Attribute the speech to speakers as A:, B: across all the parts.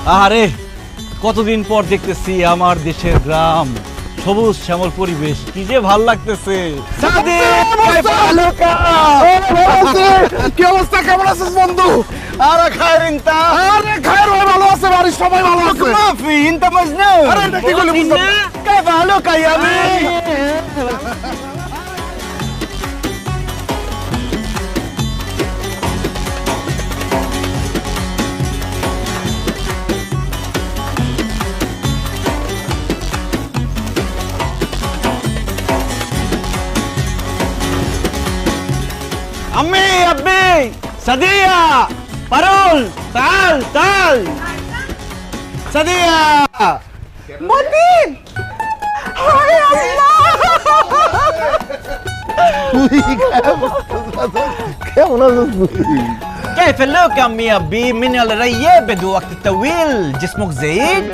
A: আরে কতদিন পর দেখতেছি আমার দেশের গ্রাম, সবুজ শ্যামল পরিবেশ, কি যে ভাল লাগতেছে।
B: কি অবস্থা, কেমন আছিস বন্ধু?
A: আরে খায়ের ইনতা,
B: আরে খায়ের ভাই ভালো আছে, বাড়ির সবাই ভালো আছে।
A: মাফি ইনতা মজনু।
B: আরে এটা কি বলি বুঝতে না।
A: كيف حالك يا أمي؟ أمي أبي سدية بارول تعال تعال سدية
C: মতিন, হায় আল্লাহ!
B: কেমন আছিস তুই?
A: كيف لك أمي أبي من الرياب بدو وقت طويل جسمك زايد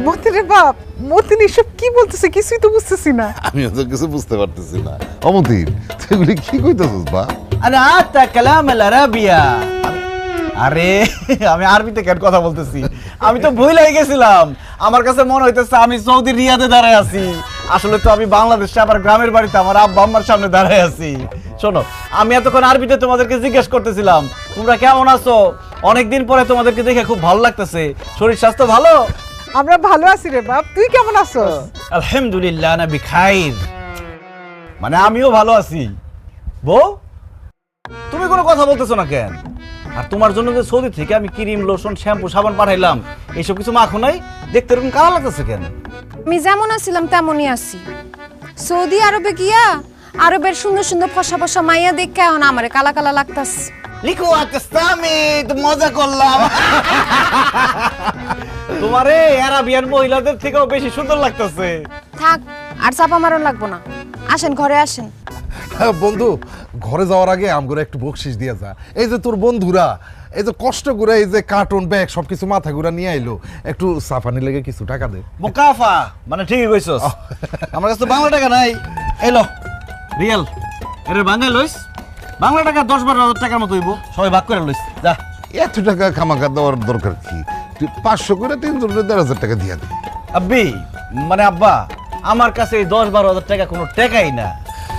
C: মতিনের বাপ, মতিন এসব কি বলতেছে কিছুই তো বুঝতেছি না।
B: আমিও তো কিছু বুঝতে পারতেছি না। অমতির তুই এগুলি কি কইতেছিস বা?
A: أنا عادة كلام العربية আরে আমি আরবিতে কেন কথা বলতেছি, আমি তো ভুল হয়ে গেছিলাম। আমার কাছে মনে হইতেছে আমি সৌদি রিয়াদে দাঁড়ায় আছি, আসলে তো আমি বাংলাদেশে আমার গ্রামের বাড়িতে আমার আব্বা আম্মার সামনে দাঁড়ায় আছি। শোনো, আমি এতক্ষণ আরবিতে তোমাদেরকে জিজ্ঞেস করতেছিলাম তোমরা কেমন আছো, অনেকদিন পরে তোমাদেরকে দেখে খুব ভালো লাগতেছে। শরীর স্বাস্থ্য ভালো?
C: আমরা ভালো আছি রে বাপ, তুই কেমন আছস?
A: আলহামদুলিল্লাহ আনা বিখাইর, মানে আমিও ভালো আছি। বউ, তুমি কোনো কথা বলতেছো না কেন? আর তোমার জন্য যে সৌদি থেকে আমি ক্রিম, লোশন, শ্যাম্পু, সাবান পাঠাইলাম, এইসব কিছু মাখো নাই, দেখতে এরকম কালা লাগতেছে কেন?
D: আমি যেমন আছিলাম তেমনই আছি। সৌদি আরবে গিয়া আরবের সুন্দর সুন্দর ফসা ফসা মাইয়া দেখে এখন আমারে কালা কালা লাগতাছে।
A: লিখো আতেস্তামি, তো মজা করলাম। তোমারে আরাবিয়ান মহিলাদের থেকেও বেশি সুন্দর লাগতেছে।
D: থাক, আর চাপা মারণ লাগবো না, আসেন ঘরে আসেন।
B: বন্ধু, ঘরে যাওয়ার আগে আমগরে একটু বকশিস দিয়ে যা। এই যে তোর বন্ধুরা এই যে কষ্ট করে এই যে কার্টুন ব্যাগ সবকিছু মাথা ঘুরা নিয়ে আইলো, একটু সাফানি লেগে কিছু টাকা দে।
A: মুকাফা মানে ঠিকই কইছস, আমার কাছে তো বাংলা টাকা নাই। এলো রিয়াল, এর বাংলা লইস, বাংলা টাকা 10-12 টাকার মতো হইব, সবাই ভাগ করে লইস। যা,
B: এত টাকা খামাখা দেওয়ার দরকার কি? তুই 500 করে 300-1,500 টাকা দিয়া দে।
A: আব্বি মানে আব্বা, আমার কাছে এই 10-12 হাজার টাকা কোনো টাকাই না।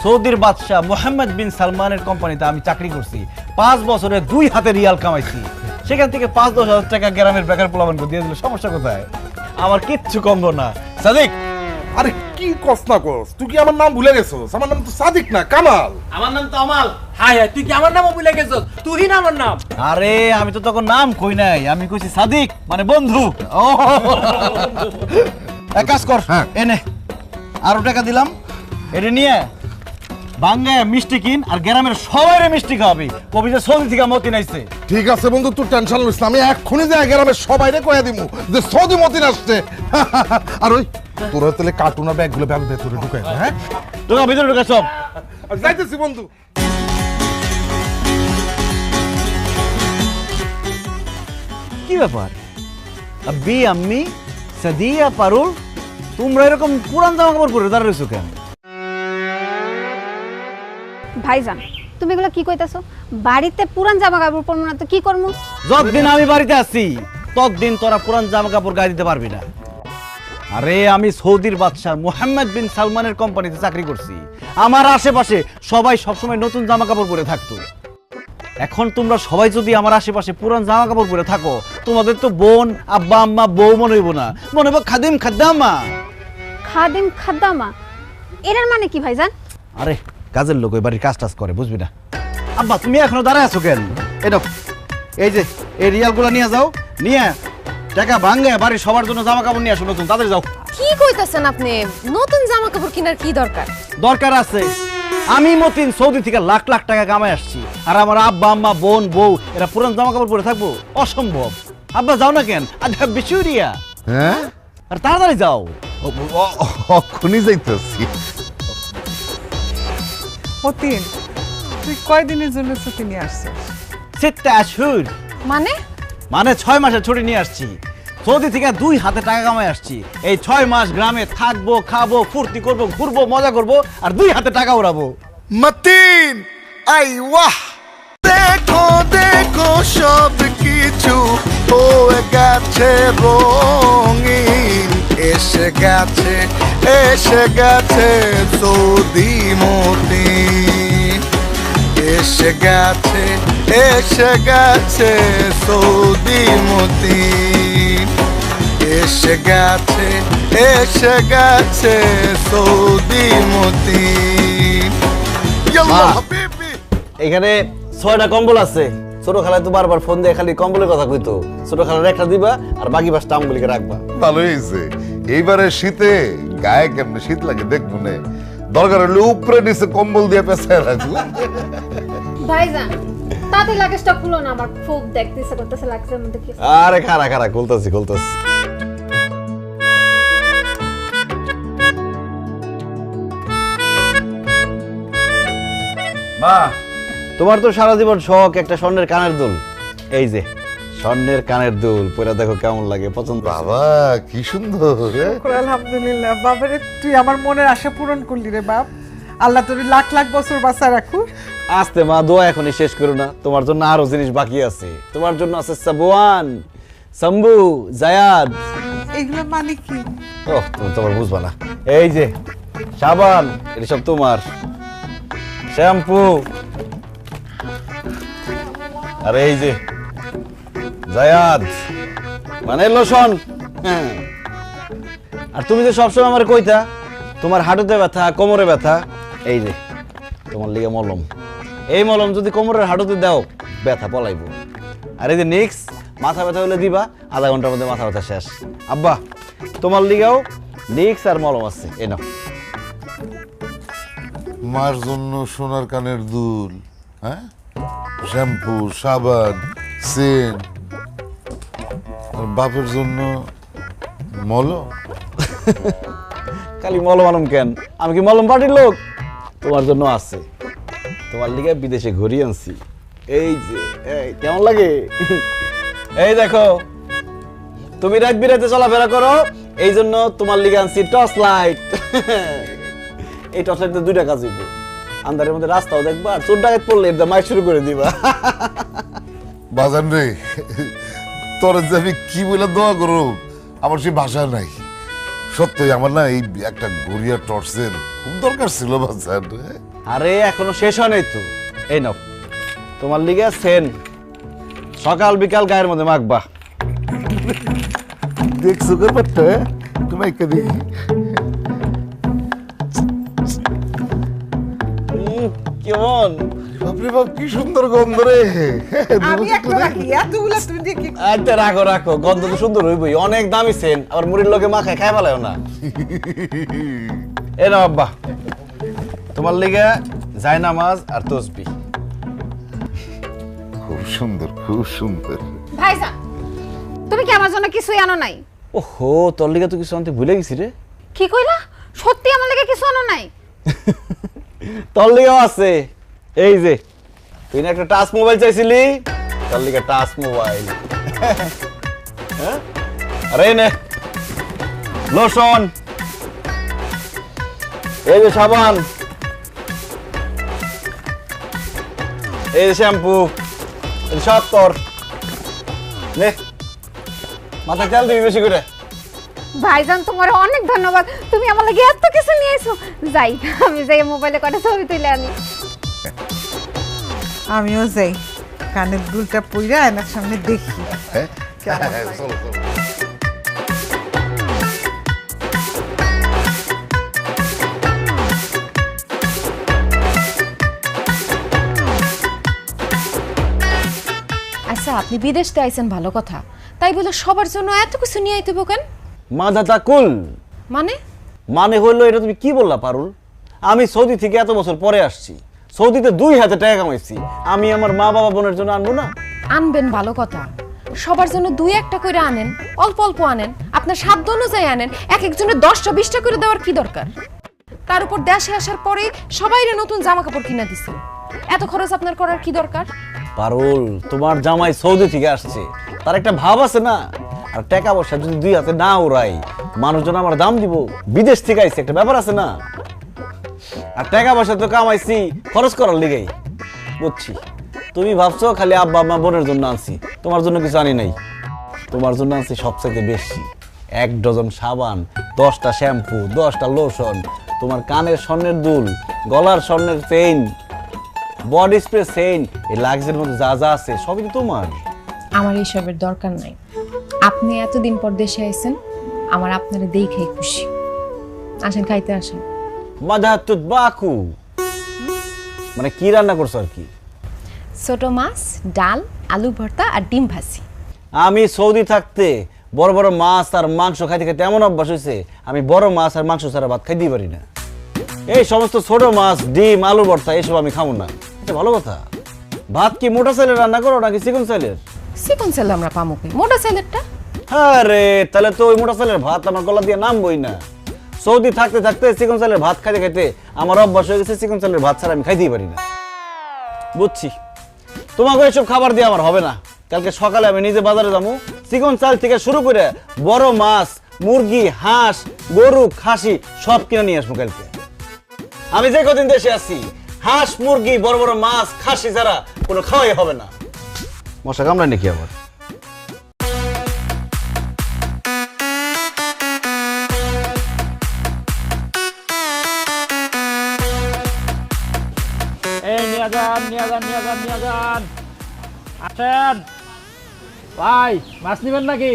A: সৌদির বাদশাহ মোহাম্মদ বিন সালমানের কোম্পানিতে আমি চাকরি করছি, 5 বছরে 2 হাতে রিয়াল কামাইছি। সেখান থেকে 5-10 হাজার টাকা গ্রামের বেকার পোলাপানকে দিয়ে দিলে সমস্যা কোথায়? আমার কিচ্ছু কমবো না। সাদিক,
B: আরে কি কষ্ট না কস, তুই কি আমার নাম ভুলে গেছস? আমার নাম তো সাদিক না, কামাল।
E: আমার নাম তো আমাল। হাই হাই, তুই কি আমার নামও ভুলে গেছস? তুই না আমার নাম।
A: আরে আমি তো তখন নাম কই নাই, আমি কইছি সাদিক মানে বন্ধু। ও এক কাজ কর,
B: হ্যাঁ।
A: এনে আরো টাকা দিলাম, এটা নিয়ে বাঙ্গায় মিষ্টি কিন আর গ্রামের সবাইরে মিষ্টি খাওয়াবি, কবি যে সৌদি থেকে মতি নাইছে।
B: ঠিক আছে বন্ধু, তুই টেনশন নিস না, আমি এক্ষুনি যাই গ্রামের সবাইরে কইয়া দিমু যে সৌদি মতিন আসছে। আর ওই তোরা তাহলে কার্টুন আর ব্যাগগুলো ব্যাগ ভেতরে ঢুকাই দে। হ্যাঁ,
A: ঢোকা ভিতরে ঢোকা সব।
B: যাইতেছি বন্ধু।
A: কি ব্যাপার আব্বি আম্মি সাদিয়া পারুল, তোমরা এরকম পুরান জামা কাপড় পরে দাঁড়িয়ে রয়েছো কেন?
D: ভাইজান, তুমি এগুলো কি কইতাছো? বাড়িতে পুরান জামা কাপড় পরবো না তো কি করবো?
A: যতদিন আমি বাড়িতে আছি ততদিন তোরা পুরান জামা কাপড় গায়ে দিতে পারবি না। আরে আমি সৌদির বাদশাহ মোহাম্মদ বিন সালমানের কোম্পানিতে চাকরি করছি, আমার আশেপাশে সবাই সবসময় নতুন জামা কাপড় পরে থাকতো। এখন তোমরা সবাই যদি আমার আশেপাশে পুরান জামা কাপড় পরে থাকো, তোমাদের তো বোন, আব্বা আম্মা, বউ মনে হইব না, মনে হইব খাদিম খাদ্দামা।
D: খাদিম খাদ্দামা এটার মানে কি ভাইজান?
A: আরে কাজের লোক ওই বাড়ির কাজ টাজ করে, বুঝবি না। আব্বা তুমি এখনো দাঁড়ায় আছো কেন? এটা এই যে এই রিয়ালগুলো নিয়ে যাও, নিয়ে টাকা ভাঙে বাড়ির সবার জন্য জামা কাপড় নিয়ে আসো নতুন, তাদের যাও।
D: কি কইতাছেন আপনি? নতুন জামা কাপড় কেনার কি দরকার?
A: দরকার আছে, আমি মতিন সৌদি থেকে লাখ লাখ টাকা কামাই আসছি, আর আমার আব্বা আম্মা, বোন, বউ এরা পুরান জামা কাপড় পরে থাকবো? অসম্ভব। আব্বা যাও না কেন? আচ্ছা বিশুরিয়া,
B: হ্যাঁ,
A: আর তাড়াতাড়ি যাও।
B: এক্ষুনি যাইতেছি।
C: মতিন, তুই কয়দিনের জন্য ছুটি নিয়ে আসছিস?
A: 6 আশহুর,
D: মানে
A: মানে 6 মাসের ছুটি নিয়ে আসছি। সৌদি থেকে 2 হাতে টাকা কামাই আসছি। এই 6 মাস গ্রামে থাকবো, খাবো, ফুর্তি করবো, ঘুরবো, মজা করবো, আর 2 হাতে টাকা উড়াবো।
F: মতিন আই ওয়াহ, দেখো দেখো সব কিছু হয়ে গেছে রঙিন, এসে গেছে সৌদি মতিন, এসে গেছে সৌদি মতিন, এসে গেছে সৌদি মতিন। ইয়াল্লাহ হাবিবি।
A: এখানে 6টা কম্বল আছে। ছোট খালায় তো বারবার ফোন দিয়ে খালি কম্বলের কথা কইতো। ছোট খালার একটা দিবা আর বাকি 5টা আমগুলিকে রাখবা।
B: ভালো হয়েছে। এইবারে শীতে গায়ে কেমনে শীত লাগে দেখবো না, দরকার হলে উপরে নিচে কম্বল দিয়ে পেঁচায় রাখবো।
G: ভাইজান তাতে লাগেজটা খুলো না, আমার খুব দেখতে ইচ্ছা করতেছে লাগেজের মধ্যে কি।
A: আরে খারা খুলতাছি। মা, তোমার তো সারা জীবন শখ একটা স্বর্ণের কানের দুল। এই যে স্বর্ণের কানের দুল, পরে দেখো কেমন লাগে, পছন্দ?
B: বাবা কি সুন্দর।
C: আলহামদুলিল্লাহ বাবারে, তুই আমার মনের আশা পূরণ করলি রে বাপ। আল্লাহ তোর লাখ লাখ বছর বাঁচা রাখুক।
A: আস্তে মা, দোয়া এখনই শেষ করো না, তোমার জন্য আরো জিনিস বাকি আছে। তোমার জন্য আছে সাবওয়ান, শম্ভু, জায়াদ।
C: এগুলো মানে কি?
A: ওহ, তুমি তোমার বুঝবা না। এই যে সাবান, এটা সব তোমার। শ্যাম্পু, আর এই যে জায়াদ মানে লোশন। হ্যাঁ, আর তুমি যে সবসময় আমার কইতা তোমার হাঁটুতে ব্যথা, কোমরে ব্যথা, এই যে তোমার লিগে মলম। এই মলম যদি কোমরের হাঁটুতে দাও ব্যথা পলাইবো। আর এই যে নিক্স, মাথা ব্যথা হলে দিবা, আধা ঘন্টার মধ্যে মাথা ব্যথা শেষ। আব্বা, তোমার লিগেও নিক্স আর মলম আছে, এই নাও।
B: মার জন্য সোনার কানের দুল, হ্যাঁ, শ্যাম্পু, সাবান, সেন, আর বাপের জন্য মলম।
A: খালি মলম আলম কেন, আমি কি মলম পার্টির লোক? তোমার জন্য আছে, তোমার লিগে বিদেশে ঘুরি আনছি। এই যে এই কেমন লাগে? এই দেখো, তুমি রাত বিরাতে চলাফেরা করো, এই জন্য তোমার লিগে আনছি টর্চ লাইট। এই টর্চ লাইট 2টা কাজ হইব, আন্ধারের মধ্যে রাস্তাও দেখবা, আর চোর ডাকাত পড়লে একদম মাইক শুরু করে দিবা।
B: বাজান রে, তোর যে আমি কি বলে দোয়া করো, আমার সেই ভাষা নাই। সত্যি আমার না এই একটা গড়িয়া টর্চের খুব দরকার ছিল বাজান।
A: আরে এখনো শেষ হয় নাই তো। এই নাও তোমার লিগে সেন, সকাল বিকাল গায়ের মধ্যে মাখবা।
B: দেখছো ব্যাপারটা, তুমি একটা দেখি।
A: কেমন
B: বাপরে বাপ, কি সুন্দর গন্ধ রে।
C: আমি একটা রাখি, এতগুলো তুমি দেখি।
A: আচ্ছা রাখো, গন্ধ তো সুন্দর হইবই, অনেক দামি সেন, আবার মুড়ির লোকে মাখায় খাই ফেলাও না। এ নাও আব্বা, তোমার লিগে জায়নামাজ আর তসবিহ।
B: খুব সুন্দর, খুব সুন্দর।
G: ভাইজান তুমি কি আমার জন্য কিছুই আনো নাই?
A: ওহো, তোর লিগে তো কিছু আনতে ভুলে গেছি রে।
G: কি কইলা? সত্যি আমার লাগে কিছু আনো নাই?
A: তোর লিগেও আছে। এই যে তুই না একটা টাচ মোবাইল চাইছিলি, তোর লিগে টাচ মোবাইল। হ্যাঁ, আরে নে লোশন, এই যে সাবান, এই যে শ্যাম্পু, সব তোর। নে মাথা চাল দিবি বেশি করে।
G: ভাইজান তোমার অনেক ধন্যবাদ, তুমি আমার লাগে এত কিছু নিয়ে এসো। যাই আমি যাই মোবাইলে কটা ছবি তুলে আনি।
C: আমিও যাই, কানের দুলটা পইরা আয়নার সামনে দেখি।
B: চলো চলো।
D: আচ্ছা, আপনি বিদেশ থেকে আইছেন ভালো কথা, তাই বলে সবার জন্য এত কিছু নিয়ে আইতে কেন?
A: মাদাতা কুল
D: মানে
A: হইলো, এটা তুমি কি বললা পারুল? আমি সৌদি থেকে এত বছর পরে আসছি, সৌদিতে 2 হাতে টাকা কামাইছি, আমি আমার মা বাবা বোনের জন্য আনবো না?
D: আনবেন ভালো কথা, সবার জন্য 2-1টা করে আনেন, অল্প অল্প আনেন, আপনার সাধ্য অনুযায়ী আনেন। এক একজনের 10টা 20টা করে দেওয়ার কি দরকার? তার উপর দেশে আসার পরে সবাইরে নতুন জামা কাপড় কিনা দিছেন, এত খরচ আপনার করার কি দরকার?
A: পারুল, তোমার জামাই সৌদি থেকে আসছে, তার একটা ভাব আছে না। আর টাকা পয়সা যদি 2 হাতে না উড়াই, মানুষজন আমার দাম দিব। বিদেশ থেকে আইছে, একটা ব্যাপার আছে না। আর টাকা পয়সা তো কামাইছি খরচ করার লিগেই, বুঝছি। তুমি ভাবছো খালি আব্বা আম্মা বোনের জন্য আনছি, তোমার জন্য কিছু আনি নাই। তোমার জন্য আনছি সবচাইতে বেশি 1 ডজন সাবান, 10টা শ্যাম্পু, 10টা লোশন, তোমার কানের স্বর্ণের দুল, গলার স্বর্ণের চেইন, বডি স্প্রে চেইন, এই লাক্সের মধ্যে যা যা আছে সবই তো তোমার।
D: আমার এইসবের দরকার নাই। আপনি এতদিন পর দেশে আইছেন, আমার আপনারে দেখেই খুশি। আসেন, খাইতে আসেন।
A: মাদাতুত বাকু মানে কি রান্না করছো আর কি?
D: ছোট মাছ, ডাল, আলু ভর্তা আর ডিম ভাজি।
A: আমি সৌদি থাকতে বড় বড় মাছ আর মাংস খাইতে খাইতে এমন অভ্যাস হয়েছে, আমি বড় মাছ আর মাংস ছাড়া ভাত খাইতেই পারি না। এই সমস্ত ছোট মাছ, ডিম, আলু ভর্তা এসব আমি খাবো না। এটা ভালো কথা। ভাত কি মোটা চালের রান্না করো নাকি চিকন চালের?
D: চিকন চাল আমরা পামো কই, মোটা চালেরটা।
A: আরে তাহলে তো ওই মোটা চালের ভাত আমার গলা দিয়ে নামবই না। সৌদি থাকতে থাকতে চিকন চালের ভাত খাইতে খাইতে আমার অভ্যাস হয়ে গেছে, চিকন চালের ভাত ছাড়া আমি খাইতেই পারি না। বুঝছি, তোমাকে এসব খাবার দিয়ে আমার হবে না। কালকে সকালে আমি নিজে বাজারে যাবো, চিকন চাল থেকে শুরু করে বড় মাছ, মুরগি, হাঁস, গরু, খাসি সব কিনে নিয়ে আসবো কালকে। আমি যে কদিন দেশে আছি, হাঁস, মুরগি, বড় বড় মাছ, খাসি ছাড়া কোনো খাওয়াই হবে না। মশা কামড়ায় নাকি আবার?
E: এই নিয়ে যান। আসেন ভাই, মাছ নিবেন নাকি?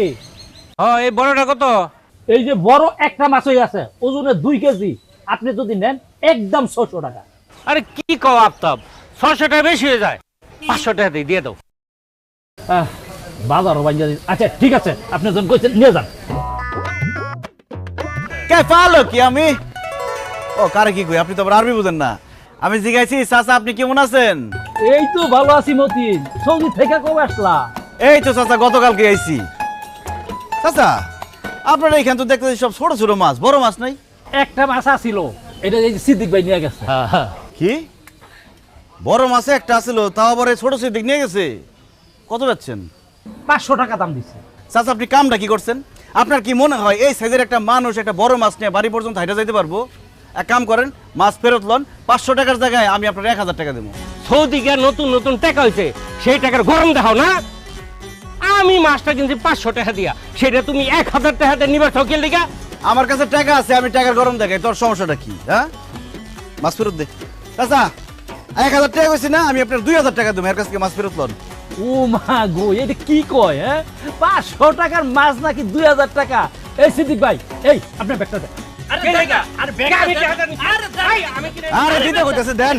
E: এই বড়টা কত? এই যে বড় একটা মাছই আছে, ওজনে 2 কেজি। আপনি যদি নেন একদম 600 টাকা। আরে কি কও আফতাব, 600 টাকা বেশি হয়ে যায়। 500 টাকা দিয়ে দাও। বাজারও বাঞ্জা। আচ্ছা ঠিক আছে, আপনি যখন কইছেন নিয়ে যান।
A: কে পালো কি আমি? ও কারে কি কই, আপনি তো আবার আরবি বুঝেন না। আমি জিজ্ঞাসি চাচা আপনি কেমন আছেন?
E: এই তো ভালো আছি মতিন। সৌদি থেকে কবে আসলা?
A: এই তো চাচা গতকালকে আইছি। চাচা আপনারা এখান তো দেখতে সব ছোট ছোট মাছ, বড় মাছ নাই?
E: একটা মাছ আছিল, এটা এই যে সিদ্দিক ভাই নিয়ে গেছে।
A: কি বড় মাছে একটা আছিল, তাও আবার এই ছোট সিদ্দিক নিয়ে গেছে? কত যাচ্ছেন?
E: 500 টাকা দাম দিচ্ছে।
A: চাচা আপনি কামটা কি করছেন? আপনার কি মনে হয় এই সাইজের একটা মানুষ একটা বড় মাছ নিয়ে বাড়ি পর্যন্ত হাইটা যাইতে পারবো? এক কাম করেন, মাছ ফেরত লন, 500 টাকার জায়গায় আমি আপনার 1000 টাকা দেবো।
H: সৌদি গিয়ে নতুন নতুন টাকা হয়েছে, সেই টাকার গরম দেখাও না। আমি মাছটা কিনছি 500 টাকা দিয়া, সেটা তুমি 1000 টাকা দিয়ে নিবার ঠকের লিগা।
A: আমার কাছে টাকা আছে, আমি টাকার গরম দেখাই, তোর সমস্যাটা কি? হ্যাঁ, মাছ ফেরত দে। চাচা 1000 টাকা কইছি না, আমি আপনার 2000 টাকা দেবো। এর কাছ থেকে মাছ ফেরত লন।
E: ও মা গো, এটা কি কয়? হ্যাঁ, 500 টাকার মাছ নাকি 2000 টাকা? এই সিদ্দিক ভাই, এই আপনার ব্যাগটা দেন।
A: আরে দিতে কইতাছে দেন।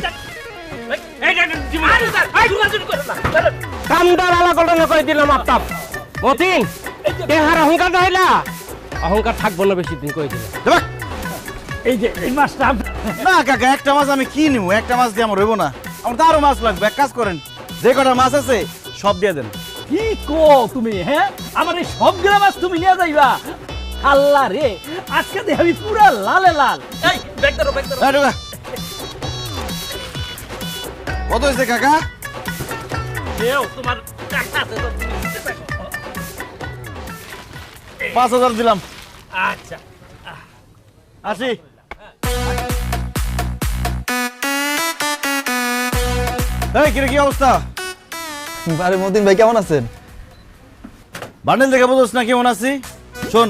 H: কামদার আলা কল্পনা করে দিলাম আফতাব। মতিন তেহার অহংকার দেখাইলা, অহংকার থাকবো না বেশি দিন, কই দিলাম।
A: দেখ,
E: এই যে এই মাছটা
A: না কাকা, একটা মাছ আমি কি নিব? একটা মাছ দিয়ে আমার হইব না, আমার তো আরো মাছ লাগবে। এক কাজ করেন, যে কটা মাছ আছে সব দিয়ে দেন।
E: কি কো তুমি? হ্যাঁ, আমার এই সবগুলা মাছ তুমি নিয়ে যাইবা? আল্লাহ রে, আজকে দেখে আমি পুরা লালে লাল। এই ব্যাগ ধরো, ব্যাগ ধরো।
A: এই ঢোকা। কত হয়েছে কাকা?
E: দেও, তোমার টাকা আছে তো, তুমি দিতে থাকো।
A: 5000 দিলাম।
E: আচ্ছা
A: আসি। এই কিরে, কি অবস্থা?
I: আরে মতিন ভাই কেমন আছেন?
A: বান্ডেল দেখে বুঝোস না কেমন আছি? শোন,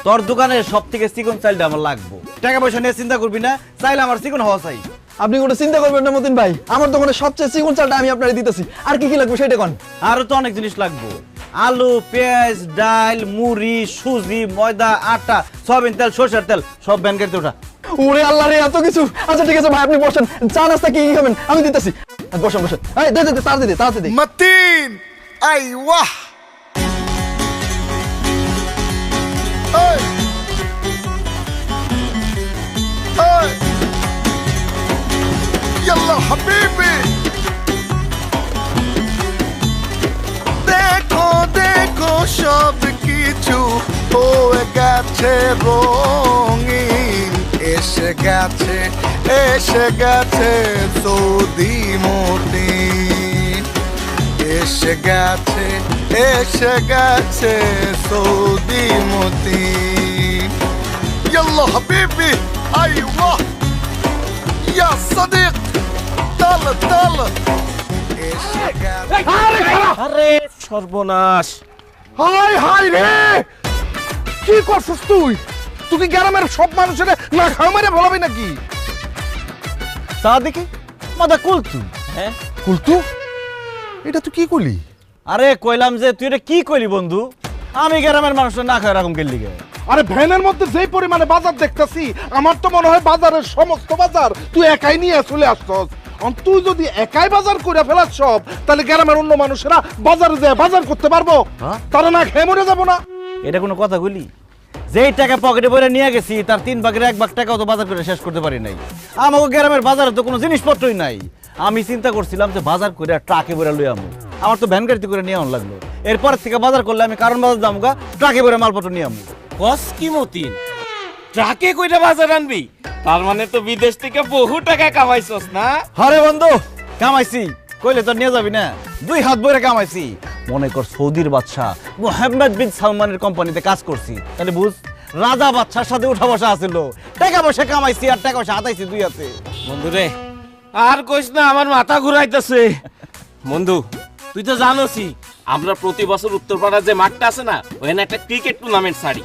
A: তোর দোকানে সব থেকে চিকন চাইলটা আমার লাগবো। টাকা পয়সা নিয়ে চিন্তা করবি না, চাইলে আমার চিকন হওয়া চাই।
I: আপনি কোনো চিন্তা করবেন না মতিন ভাই, আমার দোকানে সবচেয়ে চিকন চালটা আমি আপনারে দিতেছি। আর কি কি লাগবে সেটা কোন?
A: আরো তো অনেক জিনিস লাগবো। আলু, পেঁয়াজ, ডাল, মুড়ি, সুজি, ময়দা, আটা, সয়াবিন তেল, সরষের তেল, সব ব্যাংকের ওটা।
I: ওরে আল্লাহ রে, এত কিছু! আচ্ছা ঠিক আছে ভাই, আপনি বসেন, চা নাস্তা কি কি খাবেন আমি দিতেছি। বসেন বসেন। এই দে দে, তাড়াতাড়ি তাড়াতাড়ি।
F: متين ايوه اي اي يلا حبيبي দেখো দেখো সব কিছু হয়ে গেছে রঙিন, এসে গেছে সৌদি মতিন, এসে গেছে সৌদি মতিন। يلا حبيبي ايوه يا صديق تعال এসে গেছে।
H: আরে সর্বনাশ,
F: হাই হাই রে, কি করছিস তুই? তুই কি গ্রামের সব মানুষের না খাওয়া মেরে বলাবি নাকি?
A: চা দেখি মাথা কুলতু। হ্যাঁ
F: কুলতু, এটা তুই কি করলি?
A: আরে কইলাম যে তুই এটা কি কইলি বন্ধু? আমি গ্রামের মানুষের না খায় এরকম গেলি গে?
F: আরে ভ্যানের মধ্যে যেই পরিমাণে বাজার দেখতেছি, আমার তো মনে হয় বাজারের সমস্ত বাজার তুই একাই নিয়ে চলে আসছস। তুই যদি একাই বাজার করে ফেলাস সব, তাহলে গ্রামের অন্য মানুষেরা বাজারে যায় বাজার করতে পারবো? তারা না খেয়ে মরে যাবো না?
A: এটা কোনো কথা কইলি? যেই টাকা পকেটে ভরে নিয়ে গেছি তার 3 ভাগের 1 ভাগ টাকাও তো বাজার করে শেষ করতে পারি নাই। আমাকে গ্রামের বাজারে তো কোনো জিনিসপত্রই নাই। আমি চিন্তা করছিলাম যে বাজার করে ট্রাকে ভরে লই আমু, আমার তো ভ্যান গাড়িতে করে নিয়ে আন লাগলো। এরপর থেকে বাজার করলে আমি কারণ বাজার যাবো গা, ট্রাকে ভরে মালপত্র নিয়ে আমু।
H: বস কি মতিন, ট্রাকে কইরা বাজার আনবি? তার মানে তো বিদেশ থেকে বহু টাকা কামাইছস না?
A: আরে বন্ধু কামাইছি কইলে তো নিয়ে যাবি না, 2 হাত ভরে কামাইছি। মনে কর সৌদির বাদশা মোহাম্মদ বিন সালমানের কোম্পানিতে কাজ করছি, তাহলে বুঝ রাজা বাদশার সাথে উঠা বসা আছিল। টাকা পয়সা কামাইছি আর টাকা পয়সা হাতাইছি 2 হাতে।
H: বন্ধুরে আর কইস না, আমার মাথা ঘুরাইতেছে। বন্ধু তুই তো জানোসই আমরা প্রতি বছর উত্তরপাড়ার যে মাঠটা আছে না, ওখানে একটা ক্রিকেট টুর্নামেন্ট ছাড়ি।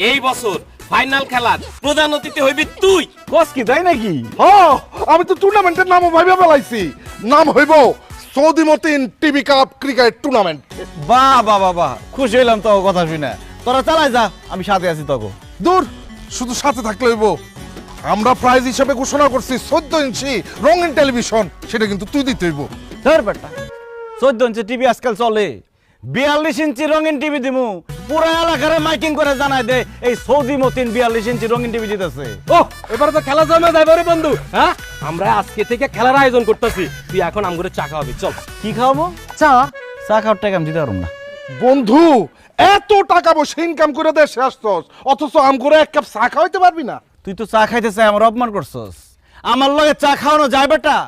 H: এই বছর ফাইনাল খেলার প্রধান অতিথি হইবি তুই।
A: কস কি তাই নাকি?
F: হ্যাঁ, আমি তো টুর্নামেন্টের নামও ভাইবা ফেলাইছি। নাম হইব Saudi Matin TV cup cricket tournament.
A: বাহ বাহ বাহ বাহ, খুশি হইলাম তো কথা শুনে। তোরা চালাই যা, আমি সাথে আছি তোকে।
F: দূর, শুধু সাথে থাকলে হইব। আমরা প্রাইজ হিসেবে ঘোষণা করছি 14 ইঞ্চি রঙিন টেলিভিশন, সেটা কিন্তু তুই দিতে হইব।
A: ধর বেটা, 14 ইঞ্চি টিভি আজকাল চলে, 42 ইঞ্চি রঙিন টিভি দিমু। পুরো এলাকার মাইকিং করে জানাই দে এই সৌদি মতিন 42 ইঞ্চি রঙিন টিভি দিতেছে।
H: ও এবারে তো খেলা জমে যাবে রে বন্ধু। হ্যাঁ আমরা আজকে থেকে খেলার আয়োজন করতেছি, তুই এখন আমগরে চা খাওয়াবি। চল।
A: কি খাওয়াবো? চা। চা খাওয়ার টাকা আমি দিতে পারবো না।
F: বন্ধু, এত টাকা পয়সা ইনকাম করে দেশে আসছস, অথচ আম করে 1 কাপ চা খাওয়াইতে পারবি না?
A: তুই তো চা খাইতে চাই আমার অপমান করছস। আমার লগে চা খাওয়ানো যায় বেটা?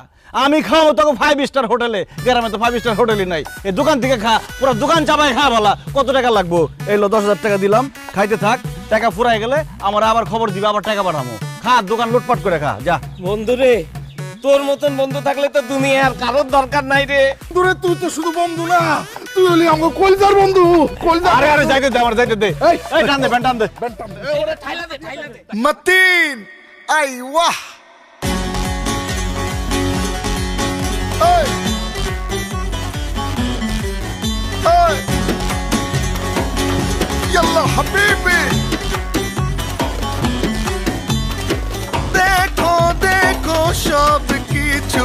A: আমি খাওয়াবো তোকে 5 স্টার হোটেলে, গ্রামে তো 5 স্টার হোটেলই নাই। এই দোকান থেকে খা, পুরো দোকান চাপাই খা। বলা কত টাকা লাগবো? এই লো 10,000 টাকা দিলাম, খাইতে থাক। টাকা ফুরাই গেলে আমার আবার খবর দিবে, আবার টাকা পাঠাবো। খা, দোকান লুটপাট করে খা, যা।
H: বন্ধু রে, তোর মতন বন্ধু থাকলে তো দুনিয়ার কারোর দরকার নাই রে।
F: দূরে তুই তো শুধু বন্ধু না, তুই হলি আমার কলজার বন্ধু। কলজার।
A: আরে আরে যাইতে দে, আমার যাইতে দে। এই টান দে, টান দে।
F: মতিন, আইওয়া। يلا حبيبي দেখো দেখো সব কিছু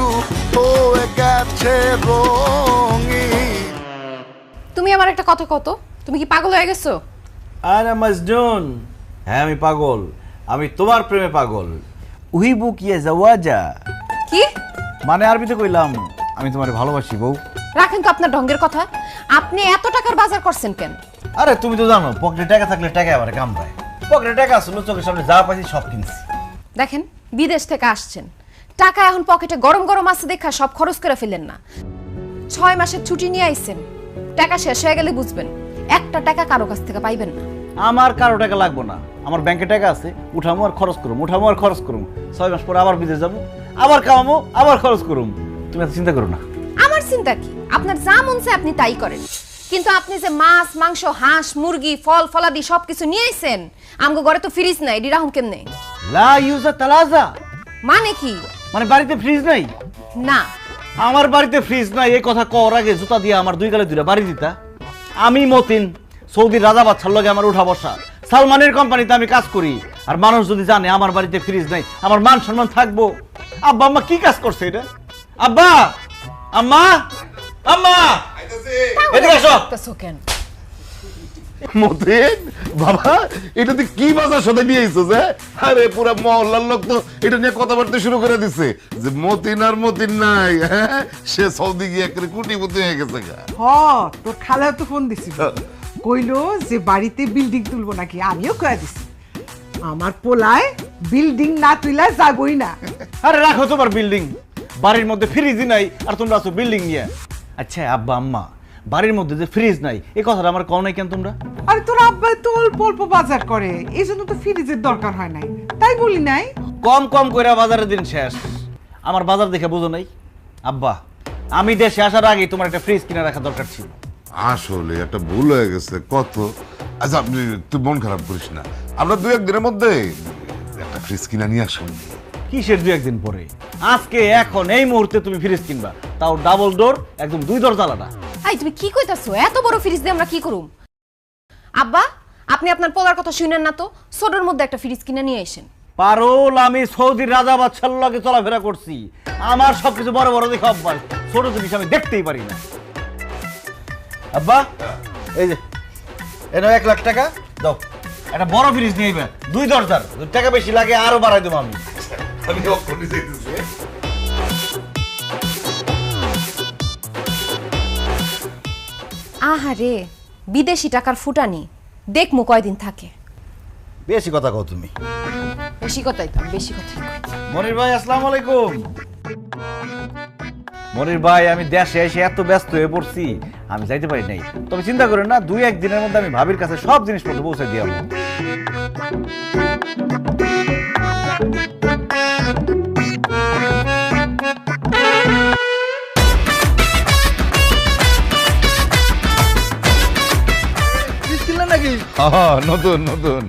F: হয়ে গেছে রঙিন।
D: তুমি আমার একটা কথা কত, তুমি কি পাগল হয়ে গেছো?
A: আরে মজনুন, হ্যাঁ আমি পাগল, আমি তোমার প্রেমে পাগল। উহিবু কিয়া জাওয়াজা।
D: কি
A: মানে আরবিতে কইলাম আমি তোমারে ভালোবাসি বউ।
D: রাখেন তো আপনার ঢঙ্গের কথা। আপনি এত টাকার বাজার করছেন কেন?
A: আরে তুমি তো জানো পকেটে টাকা থাকলে টাকা আবার কামড়ায়। পকেটে টাকা আসলো, চোখের সামনে যা পাইছি সব কিনছি।
D: দেখেন বিদেশ থেকে আসছেন, টাকা এখন পকেটে গরম গরম আছে দেখা সব খরচ করে ফেলেন না। 6 মাসের ছুটি নিয়ে আইছেন, টাকা শেষ হয়ে গেলে বুঝবেন একটা টাকা কারো কাছ থেকে পাইবেন না।
A: আমার কারো টাকা লাগবো না, আমার ব্যাংকে টাকা আছে, উঠামো আর খরচ করুম, উঠামো আর খরচ করুম। 6 মাস পরে আবার বিদেশ যাবো, আবার কামাবো, আবার খরচ করুম। তুমি এত চিন্তা করো না।
D: আমার চিন্তা কি? আপনার যা মন চায় আপনি তাই করেন, কিন্তু আপনি যে মাছ মাংস হাঁস মুরগি ফল ফলাদি সবকিছু নিয়ে আইছেন, আমগো ঘরে তো ফ্রিজ নাই, ডিরাহুম কেমনে?
A: লা ইউজা তালাজা
D: মানে কি?
A: মানে বাড়িতে ফ্রিজ নাই?
D: না,
A: আমার বাড়িতে ফ্রিজ নাই এই কথা কর আগে জুতা দিয়ে আমার 2 গালে 2টা বাড়ি দিতা। আমি মতিন, সৌদির রাজা বাদশার লগে আমার উঠা বসা, সালমানের কোম্পানিতে আমি কাজ করি। আর মানুষ যদি জানে আমার বাড়িতে ফ্রিজ নাই, আমার মান সম্মান থাকবো? আব্বা আম্মা কি কাজ করছে এটা? আব্বা আম্মা আম্মা এদিকে আসো।
D: কেন
B: মতিন বাবা, এটা তুই কি বাজার সাথে নিয়ে আইছস? আরে পুরা মহল্লার লোক তো এটা নিয়ে কথাবার্তা শুরু করে দিছে যে মতিন আর মতিন নাই, সে সৌদি গিয়ে একটা কোটিপতি হয়ে গেছে।
C: তোর খালা তো ফোন দিছিল, কইলো যে বাড়িতে বিল্ডিং তুলবো নাকি। আমিও কয়ে দিছি আমার পোলায় বিল্ডিং না তুইলা যাবই না।
A: আরে রাখো তোমার বিল্ডিং, বাড়ির মধ্যে ফ্রিজই নাই আর তোমরা আছো বিল্ডিং নিয়ে। আচ্ছা আব্বা আম্মা, বাড়ির মধ্যে যে ফ্রিজ নাই এই কথাটা আমার কও নাই কেন তোমরা?
C: আরে তোর আব্বা তো অল্প অল্প বাজার করে, এই জন্য তো ফ্রিজের দরকার হয় নাই, তাই বলি নাই।
A: কম কম করে বাজারের দিন শেষ, আমার বাজার দেখে বুঝো নাই? আব্বা আমি দেশে আসার আগে তোমার একটা ফ্রিজ কিনে রাখা দরকার ছিল।
B: আসলে একটা ভুল হয়ে গেছে কত। আচ্ছা আপনি তুই মন খারাপ করিস না, আমরা 2-1 দিনের মধ্যে একটা ফ্রিজ কিনা নিয়ে আসুন।
A: কিসের 2-1 দিন পরে? আজকে এখন এই মুহূর্তে তুমি ফ্রিজ কিনবা, তাও ডাবল ডোর, একদম 2 দরজালাটা।
D: আই তুমি কি কইতাছো? এত বড় ফ্রিজ দিয়ে আমরা কি করুম? আব্বা, আপনি আপনার পোলার কথা শুনেন না তো, ছোটর মধ্যে একটা ফ্রিজ কিনে নিয়ে আসেন।
A: পারুল, আমি সৌদির রাজা বাদশার লগে চলাফেরা করছি, আমার সবকিছু বড় বড় দেখে অভ্যাস, ছোট জিনিস আমি দেখতেই পারি না। আব্বা, এই যে এনে 1 লাখ টাকা দাও, একটা বড় ফ্রিজ নিয়ে আইবা, 2 দরজার। টাকা বেশি লাগে আরো বাড়াই দেবো আমি।
B: আমি অক্ষণই যাইতেছি।
D: আহারে, বিদেশি টাকার ফুটানি, দেখমু কয়দিন থাকে।
A: বেশি কথা কও তুমি।
D: বেশি কথাই তো, বেশি কথাই কই।
A: মনির ভাই, আসসালামু আলাইকুম। মনির ভাই, আমি দেশে এসে এত ব্যস্ত হয়ে পড়ছি, আমি যাইতে পারি নাই। তবে চিন্তা করেন না, 2-1 দিনের মধ্যে আমি ভাবির কাছে সব জিনিসপত্র পৌঁছে দিয়ে আসবো।
I: ফ্রিজ কিনলেন নাকি?
B: হ্যাঁ, নতুন নতুন।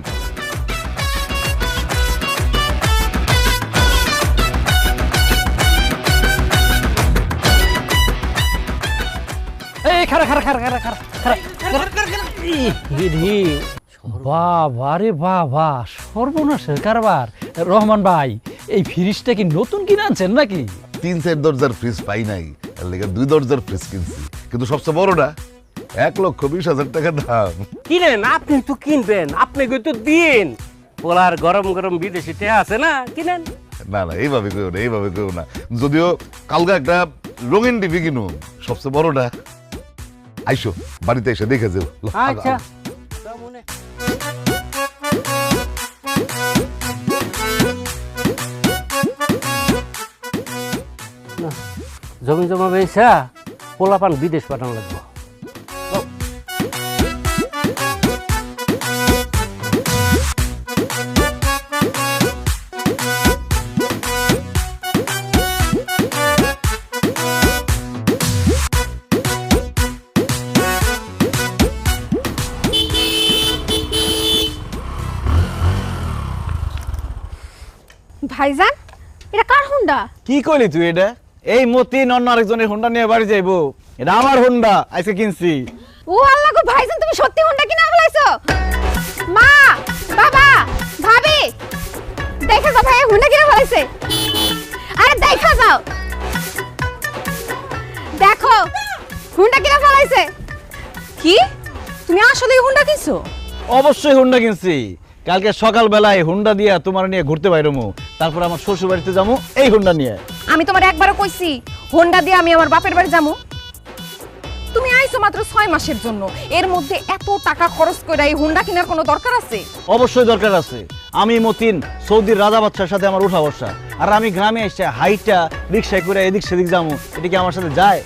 E: এই খারা খারা খারা খারা খারা খারা বাবা রে বাবা, সর্বনাশের কারবার। রহমান ভাই, এই ফ্রিজটা কি নতুন কিনে আনছেন নাকি?
B: 3-4 দরজার ফ্রিজ পাই নাই, এর লেগে 2 দরজার ফ্রিজ কিনছি, কিন্তু সবচেয়ে বড়টা 1,20,000 টাকা দাম।
H: কিনেন, আপনি তো কিনবেন, আপনি তো দিন। পোলার গরম গরম বিদেশি টেহা আছে না, কিনেন।
B: না না, এইভাবে কেউ না, এইভাবে কেউ না। যদিও কালকে একটা রঙিন টিভি কিনো, সবচেয়ে বড়টা। আইসো, বাড়িতে এসে দেখে যাও।
H: আচ্ছা, জমি জমা বেচা পোলাপান বিদেশ পাঠানো লাগবে।
G: ভাইজান, এটা কার হুন্ডা?
A: কি কইলি তুই এটা? এই মতিন অন্য আরেকজনের হোন্ডা নিয়ে বাড়ি যাইবো, এটা আমার হোন্ডা, আজকে কিনছি।
G: ও আল্লাহ গো, ভাইজান তুমি সত্যি হুন্ডা কিনে ফেলাইছো? মা, বাবা, ভাবি, দেখে যাও ভাই হুন্ডা কিনে ফেলাইছে। আরে দেখা যাও, দেখো হুন্ডা কিনে ফেলাইছে।
D: কি? তুমি আসলেই হুন্ডা কিনছো?
A: অবশ্যই হোন্ডা কিনছি। কালকে সকালবেলায় হোন্ডা দিয়া তোমার নিয়ে ঘুরতে বাইরমু, তারপর আমার শ্বশুর বাড়িতে যাবো এই হোন্ডা নিয়ে।
D: আমি তোমার একবারও কইছি হোন্ডা দিয়ে আমি আমার বাপের বাড়ি যাবো? তুমি আইছো মাত্র 6 মাসের জন্য, এর মধ্যে এত টাকা খরচ করে এই হোন্ডা কেনার কোনো দরকার আছে?
A: অবশ্যই দরকার আছে। আমি মতিন সৌদির রাজা বাদশার সাথে আমার উঠা বসা, আর আমি গ্রামে এসে হাইটা রিক্সায় করে এদিক সেদিক যাবো, এটা কি আমার সাথে যায়?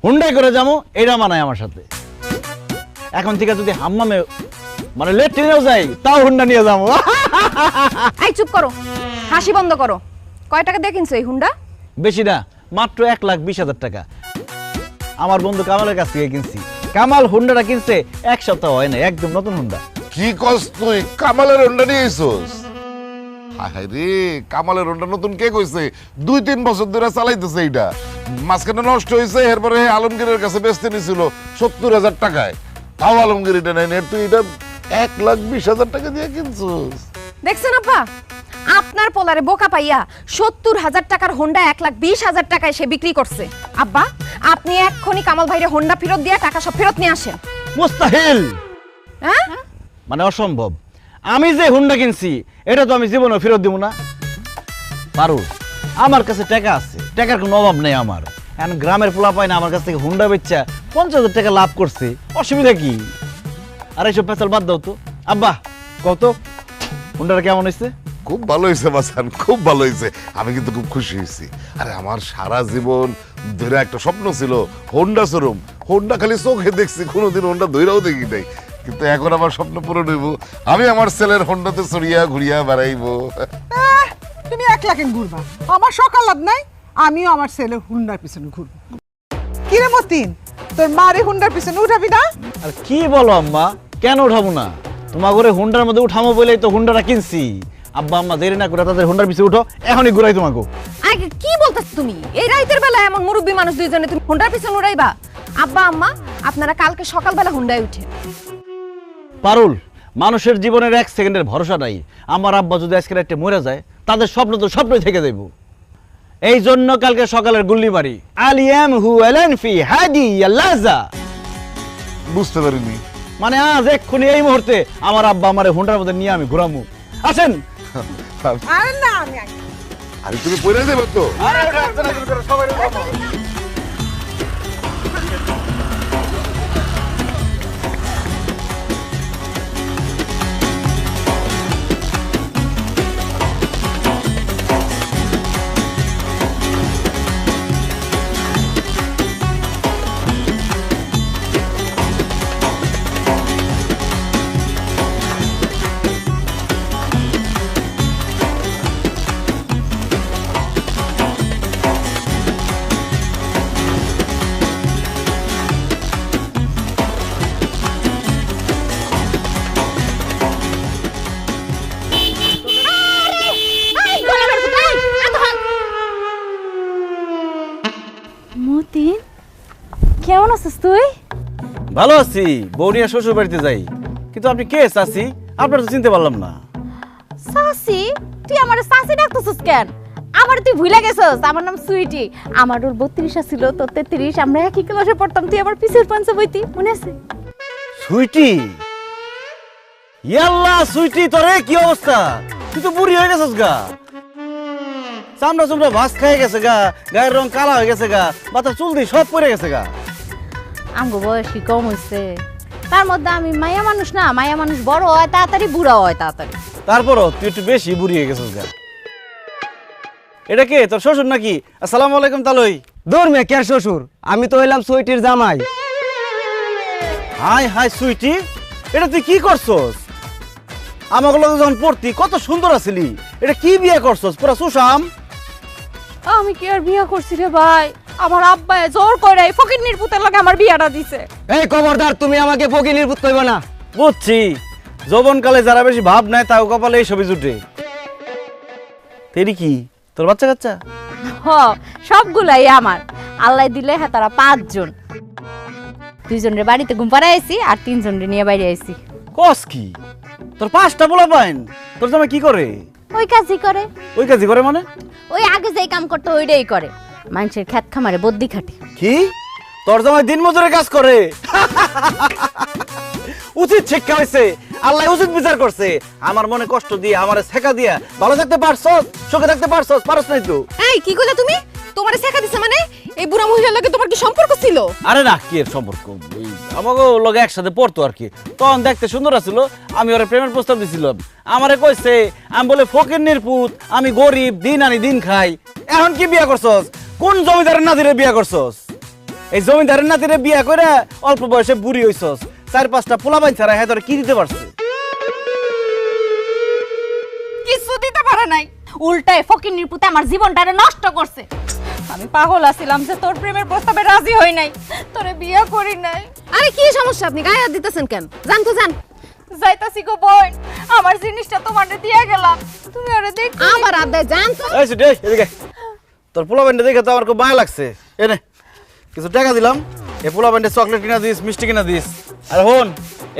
A: হোন্ডায় করে যাবো, এটা মানায় আমার সাথে। এখন থেকে যদি হাম্মামে মানে লেট্রিনেও যাই, তাও হোন্ডা নিয়ে যাবো।
D: আই চুপ করো, হাসি বন্ধ করো। কয় টাকা দিয়ে কিনছো এই হোন্ডা?
A: বেশি না, মাত্র 1,20,000 টাকা। আমার বন্ধু কামালের কাছ থেকে কিনছি। কামাল হোন্ডাটা কিনছে 1 সপ্তাহ হয় না, একদম নতুন হোন্ডা।
B: কি কস তুই? কামালের হোন্ডা নিয়ে এসোস? হায় হায় রে, কামালের হোন্ডা নতুন কে কইছে? 2-3 বছর ধরে চালাইতেছে এইটা। মাঝখানে নষ্ট হয়েছে, এরপরে আলমগীরের কাছে বেচতে নিছিল 70,000 টাকায়। তাও আলমগীর এটা নেয় না, তুই এটা 1,20,000 টাকা দিয়ে কিনছিস?
D: দেখছেন আপা, আপনার পোলারে বোকা পাইয়া 70,000 টাকার হোন্ডা 1,20,000 টাকায় সে বিক্রি করছে। আব্বা, আপনি এক্ষুনি কামাল ভাইরে হোন্ডা ফেরত দিয়ে টাকা সব ফেরত নিয়ে আসেন।
A: মুস্তাহিল,
D: হ্যাঁ
A: মানে অসম্ভব। আমি যে হোন্ডা কিনছি এটা তো আমি জীবনে ফেরত দিব না। পারু, আমার কাছে টাকা আছে, টাকার কোনো অভাব নেই আমার। এখন গ্রামের পোলা পায় না আমার কাছ থেকে হোন্ডা বেচা 50,000 টাকা লাভ করছে, অসুবিধা কি? আর এইসব পেঁচাল বাদ দাও তো। আব্বা কত হোন্ডাটা কেমন হয়েছে?
B: খুব ভালো হয়েছে বাসান, খুব ভালো হয়েছে। আমি কিন্তু খুব খুশি হয়েছি। আরে আমার সারা জীবন ধরে একটা স্বপ্ন ছিল হোন্ডা শোরুম। হোন্ডা খালি চোখে দেখছি, কোনোদিন হোন্ডা ধৈরাও দেখি নাই, কিন্তু এখন আমার স্বপ্ন পূরণ হইব। আমি আমার ছেলের হোন্ডাতে চড়িয়া ঘুরিয়া বেড়াইবো।
C: তুমি 1 লাখে ঘুরবা, আমার সকাল লাভ নাই। আমিও আমার ছেলে হুন্ডার পিছনে ঘুরবো। কিরে মতিন, তোর মারে হুন্ডার পিছনে উঠাবি না?
A: আর কি বলো আম্মা, কেন উঠাবো না? তোমার ঘরে হুন্ডার মধ্যে উঠামো বলেই তো হুন্ডাটা কিনছি। আব্বা আম্মা দেরি না করে তাদের হুন্ডার পিছে উঠো, এখনই ঘুরাই তোমাকে।
D: আগে কি বলতাছ তুমি? এই রাইতের বেলা এমন মুরব্বী মানুষ দুইজনে তুমি হুন্ডার পিছনে উড়াইবা? আব্বা আম্মা আপনারা কালকে সকালবেলা হুন্ডায় উঠে।
A: পারুল, মানুষের জীবনের 1 সেকেন্ডের ভরসা নাই। আমার আব্বা যদি আজকে রাতে মরে যায়, তাদের স্বপ্ন তো স্বপ্নই থেকে যাইব। এই জন্য কালকে সকালের গুল্লি বাড়ি আলিয়াম হু এলেন ফি হাদি ইয়াল্লাজা।
B: বুঝতে পারিনি।
A: মানে আজ এক্ষুনি এই মুহূর্তে আমার আব্বা আমারে হুন্ডার মধ্যে নিয়ে আমি ঘুরামু। আসেন।
C: আরে না আমি
B: আরে তুমি পড়ে যাবে তো।
G: মতিন কেমন আছিস তুই?
A: ভালো আছি, বৌনিয়া শ্বশুর বাড়িতে যাই। কিন্তু আপনি কে চাচি? আপনার তো চিনতে পারলাম না।
G: সাসি? তুই আমারে সাসি ডাকতেছিস কেন? আমার তুই ভুলে গেছস, আমার নাম সুইটি। আমার ওর 32 ছিল, তোর 33। আমরা একই ক্লাসে পড়তাম, তুই আমার পিছের পাঞ্চে বইতি, মনে আছে?
A: সুইটি, ইয়াল্লা সুইটি, তোরে কি অবস্থা? তুই তো বুড়ি হয়ে গেছিস গা। চামড়া চুমড়া ভাস খেয়ে গেছে গা, গায়ের রং কালা হয়ে গেছে গা, মাথার চুল দিয়ে সব পড়ে গেছে গা।
G: আমগো বয়স কি কম হইছে? তার মধ্যে আমি মায়া মানুষ না, মায়া মানুষ বড় হয় তাড়াতাড়ি, বুড়া হয় তাড়াতাড়ি।
A: তারপরও তুই একটু বেশি বুড়ি হয়ে গেছিস গা। এটা কে, তোর শ্বশুর নাকি? আসসালামু আলাইকুম তালই।
J: দূর মে কে শ্বশুর, আমি তো হইলাম সুইটির জামাই।
A: হাই হাই সুইটি, এটা তুই কি করছস? আমাকে লগে যখন পড়তি কত সুন্দর আছিলি, এটা কি বিয়ে করছস? পুরা সুশাম।
G: আমি কি আর বিয়া করছি রে ভাই? আমার আব্বা জোর করে এই ফকিন্নির পুতের লগে আমার বিয়াটা দিছে।
J: এই খবরদার, তুমি আমাকে ফকিনির পুত কইবা না।
A: বুঝছি, যৌবনকালে যারা বেশি ভাব নাই তাও কপালে এই ছবি জুটে। তেরি কি তোর বাচ্চা কাচ্চা?
G: হ, সবগুলাই আমার। আল্লাহ দিলে হ্যাঁ তারা 5 জন। 2 জনের বাড়িতে ঘুম পাড়ায় আইছি আর 3 জনের নিয়ে বাইরে আইছি।
A: কস কি? তোর 5টা পোলা পাইন? তোর জামাই কি করে?
G: ওই কাজই করে।
A: ওই কাজই করে মানে?
G: ওই আগে যেই কাম করতে ওইটাই করে। মানুষের ক্ষেত খামারে বদ্যি খাটে।
A: কি? তোর জামাই দিন মজুরে কাজ করে? উচিত শিক্ষা হয়েছে, আল্লাহ উচিত বিচার করছে। আমার মনে কষ্ট দিয়ে, আমারে শেখা দিয়া ভালো থাকতে পারছস, সুখে থাকতে পারছস, পারছ নাই তো?
D: এই কি কইলা তুমি? তোমারে শেখা দিছে মানে? এই বুড়া মহিলার লগে তোমার কি সম্পর্ক ছিল?
A: আরে না, কি এর সম্পর্ক? আমাকে লগে একসাথে পড়তো আর কি। তখন দেখতে সুন্দর আছিল, আমি ওরে প্রেমের প্রস্তাব দিছিলাম। আমারে কইছে আমি বলে ফকিন্নির পুত, আমি গরিব, দিন আনি দিন খাই। এখন কি বিয়া করছস? কোন জমিদারের নাতিরে বিয়া করছস? এই জমিদারের নাতিরে বিয়া করে অল্প বয়সে বুড়ি হইছস। 4-5টা পোলাপাইন ছাড়া হ্যাঁ তোরে কি দিতে পারছে?
G: কিছু দিতে পারে নাই, উল্টায় ফকিন্নির পুতে আমার জীবনটারে নষ্ট করছে। আমি পাগল আছিলাম যে তোর প্রেমের প্রস্তাবে রাজি হই নাই, তোরে বিয়ে করি নাই।
D: আরে কি সমস্যা, আপনি গায়ে হাত দিতেছেন কেন? জান তো জান।
G: যাইতাছি গো বোন, আমার জিনিসটা তোমারে দিয়ে গেলাম, তুমি আরে দেখ।
D: আবার আদায় জান তো।
A: এই সুটি, এদিকে। তোর পোলাপাইনটা দেখে তো আমার খুব মায়া লাগছে। এনে কিছু টাকা দিলাম, এই পোলাপাইনটা চকলেট কিনা দিস, মিষ্টি কিনা দিস। আর হন,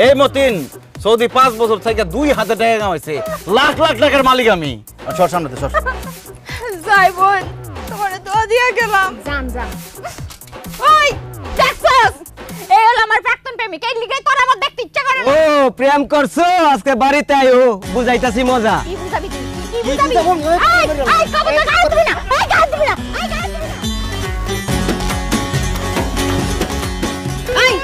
A: এই মতিন সৌদি 5 বছর থেকে 2 হাজার টাকা কামাইছে, লাখ লাখ টাকার মালিক আমি। সর সামনে সর।
G: যাই বোন, তোমারে দোয়া দিয়ে গেলাম।
D: জান জান।
G: ওই দেখছস, এই হলো আমার প্রাক্তন প্রেমিক, এই লিগে তোর আমার দেখতে ইচ্ছা করে
J: ও
G: না।
J: প্রেম করছো, আজকে বাড়িতে আইও, বুঝাইতাছি মজা।
G: কি বুঝাবি তুই? কি বুঝাবি? এই কবুতর গায়ে দিবি না, এই গায়ে দিবি না, এই গায়ে দিবি না।
D: এই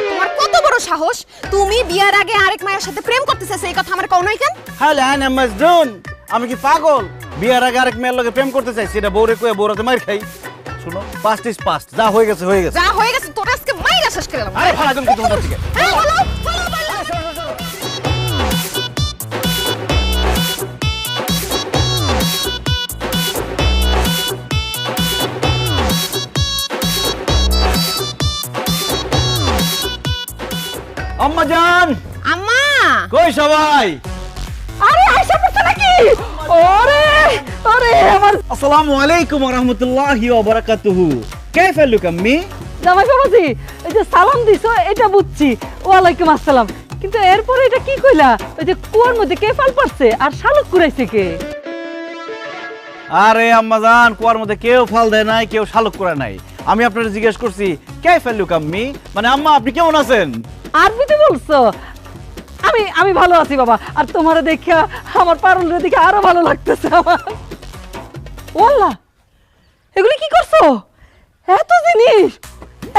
D: তোমার কত বড় সাহস? তুমি বিয়ার আগে আরেক মায়ের সাথে প্রেম করতেছিস, এই কথা আমার কও নাই কেন?
A: হ্যালো আই এম মাজনুন, আমি কি পাগল? বিয়ার আগে আরেক মেয়ের লগে প্রেম করতে চাইছি, এটা বউরে কয়ে বউরাতে মার খাই। শুনো, পাস্ট ইজ পাস্ট, যা হয়ে গেছে হয়ে গেছে।
D: যা হয়ে গেছে তোর আজকে মাইরা শেষ করে দিলাম।
A: আরে ফালা তুমি কি তোমার থেকে?
D: এই বলো বলো বলো।
A: আম্মা জান,
D: আম্মা
A: কই সবাই?
C: আরে আয়শা পড়ছে নাকি? ওরে ওরে আমার
A: আসসালামু আলাইকুম ওয়া রাহমাতুল্লাহি ওয়া বারাকাতুহু। কাইফা লুক আম্মি?
C: জামাই বাবাজি, এই যে সালাম দিছো এটা বুঝছি, ওয়ালাইকুম আসসালাম, কিন্তু এরপরে এটা কি কইলা? ওই যে কুয়ার মধ্যে কে ফাল পারছে আর শালুক কুরাইছে কে?
A: আরে আম্মা জান, কুয়ার মধ্যে কেউ ফাল দেয় নাই, কেউ শালুক করে নাই। আমি আপনাকে জিজ্ঞেস করছি কাইফা লুক আম্মি, মানে আম্মা আপনি কেমন আছেন?
C: আরবিতে বলছো? আমি ভালো আছি বাবা, আর তোমারে দেখা আমার পারুলের দিকে আরো ভালো লাগতেছে আমার। ওয়াল্লাহ, এগুলি কি করছো? এত জিনিস,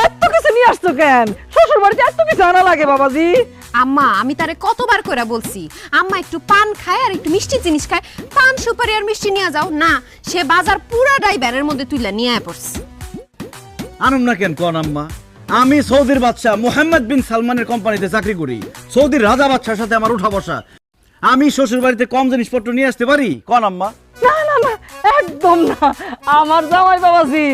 C: এত কিছু নিয়ে আসছো কেন? শ্বশুর বাড়িতে এত কিছু আনা লাগে বাবাজি?
D: আম্মা আমি তারে কতবার করে বলছি আম্মা একটু পান খায় আর একটু মিষ্টি জিনিস খায়, পান সুপারি আর মিষ্টি নিয়ে যাও না, সে বাজার পুরাটাই ব্যারের মধ্যে তুইলা নিয়ে পড়ছে।
A: আনুম না কেন কোন আম্মা? আমি সৌদির বাদশা মুহাম্মদ বিন সালমানের কোম্পানিতে চাকরি করি। সৌদির রাজা বাদশার সাথে আমার উঠা বসা। আমি শ্বশুর বাড়িতে কম জিনিসপত্র নিয়ে আসতে পারি কোন আম্মা?
C: না না না, একদম না। আমার জামাই বাবাজি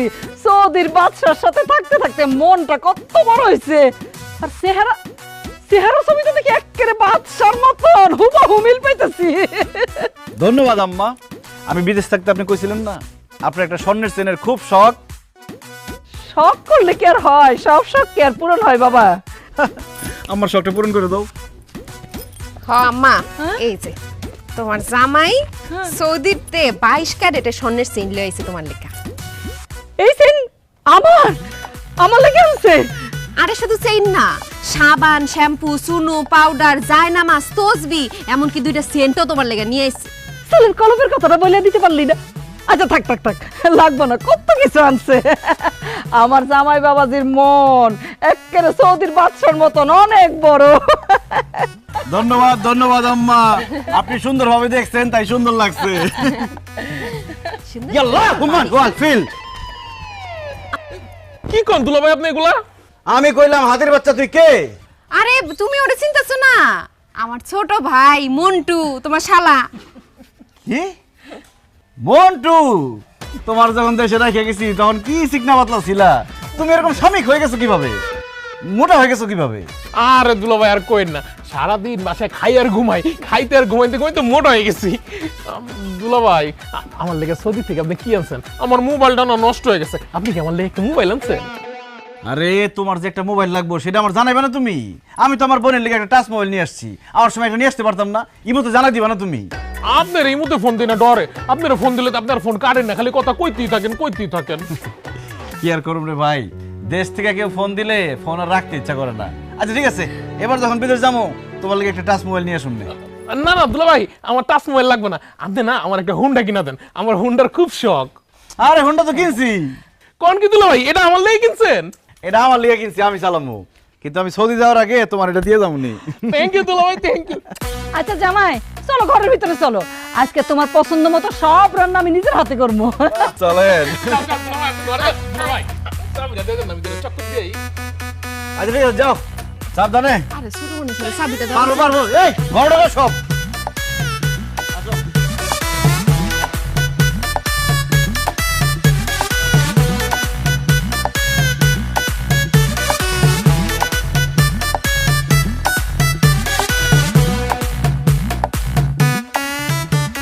C: সৌদির বাদশার সাথে থাকতে থাকতে মনটা কত বড় হয়েছে, আর চেহারা ছবিটা দেখি একেবারে বাদশার মতন হুবহু মিল পাইতেছি।
A: ধন্যবাদ আম্মা। আমি বিদেশ থাকতে আপনি কইছিলেন না আপনার একটা স্বর্ণের চেনের খুব শখ।
C: শখ করলে কি আর হয়? সব শখ কি আর পূরণ হয় বাবা?
A: আমার শখটা পূরণ করে দাও।
D: হ আম্মা, এই যে তোমার জামাই সৌদিতে 22 ক্যারেটের স্বর্ণের চেইন লয়ে আইছে তোমার লেখা।
C: এই চেন আমার লেগে আনছে?
D: আরে শুধু চেইন না, সাবান, শ্যাম্পু, সুনু, পাউডার, জায়নামাজ, তসবি, এমনকি 2টা সেন্টও তোমার লেগে নিয়ে আইছে।
C: ছেলের কলমের কথাটা বলে দিতে পারলি না? আচ্ছা থাক লাগবো না, কত কিছু আনছে। আমার জামাই বাবাজির মন একেবারে সৌদির বাদশার মতন অনেক বড়।
A: ধন্যবাদ আম্মা, আপনি সুন্দরভাবে দেখছেন তাই সুন্দর লাগছে। ইয়াল্লাহ হুমান ওয়াল ফিল।
F: কি কোন দুলা ভাই আপনি এগুলা?
A: আমি কইলাম হাতির বাচ্চা তুই কে?
D: আরে তুমি ওরে চিন্তাছো না, আমার ছোট ভাই মন্টু, তোমার শালা।
A: কি মন্টু? তোমার যখন দেশে রেখে গেছি তখন কি চিকনা পাতলা ছিলা, তুমি এরকম স্বামী হয়ে গেছো কিভাবে? মোটা হয়ে গেছো কিভাবে?
F: আরে দুলা ভাই আর কইন না, সারাদিন বাসায় খাই আর ঘুমাই, খাইতে আর ঘুমাইতে মোটা হয়ে গেছি। দুলা ভাই আমার লেগে সৌদি থেকে আপনি কি আনছেন? আমার মোবাইলটা না নষ্ট হয়ে গেছে, আপনি কি আমার লেগে একটা মোবাইল আনছেন?
A: আরে তোমার যে একটা মোবাইল লাগবে সেটা আমার জানাইবে না তুমি? আমি তো আমার বোনের লেগে একটা টাচ মোবাইল নিয়ে আসছি, আমার সময় এটা নিয়ে আসতে পারতাম না? ইমো তো জানাই দিবা না তুমি?
F: আপনার এই মুহূর্তে ফোন দিই না ডরে, আপনার ফোন দিলে তো আপনার ফোন কাটেন না, খালি কথা কইতেই থাকেন।
A: কি আর করুম রে ভাই, দেশ থেকে কেউ ফোন দিলে ফোন আর রাখতে ইচ্ছা করে না। আচ্ছা ঠিক আছে, এবার যখন বিদেশ যাবো তোমার লেগে একটা টাচ মোবাইল নিয়ে শুনবে।
F: না দুলা ভাই আমার টাচ মোবাইল লাগবে না, আপনি না আমার একটা হুন্ডা কিনা দেন, আমার হুন্ডার খুব শখ।
A: আরে হুন্ডা তো কিনছি।
F: কোন কি দুলা ভাই, এটা আমার লেগে কিনছেন?
A: এটা আমার লেগে কিনছি, আমি চালামু, কিন্তু আমি সৌদি যাওয়ার আগে তোমার এটা দিয়ে যাবো নি।
F: থ্যাংক ইউ দুলা ভাই, থ্যাংক ইউ।
C: আচ্ছা জামাই চলো ঘরের ভিতরে চলো, আজকে তোমার পছন্দ মতো সব রান্না আমি নিজের হাতে করবো।
A: চলেন। আচ্ছা ঠিক আছে যাও, সাবধানে।
D: আরে ছোট মানুষের চাবিটা দাও।
A: পারবো এই ঘরটা সব।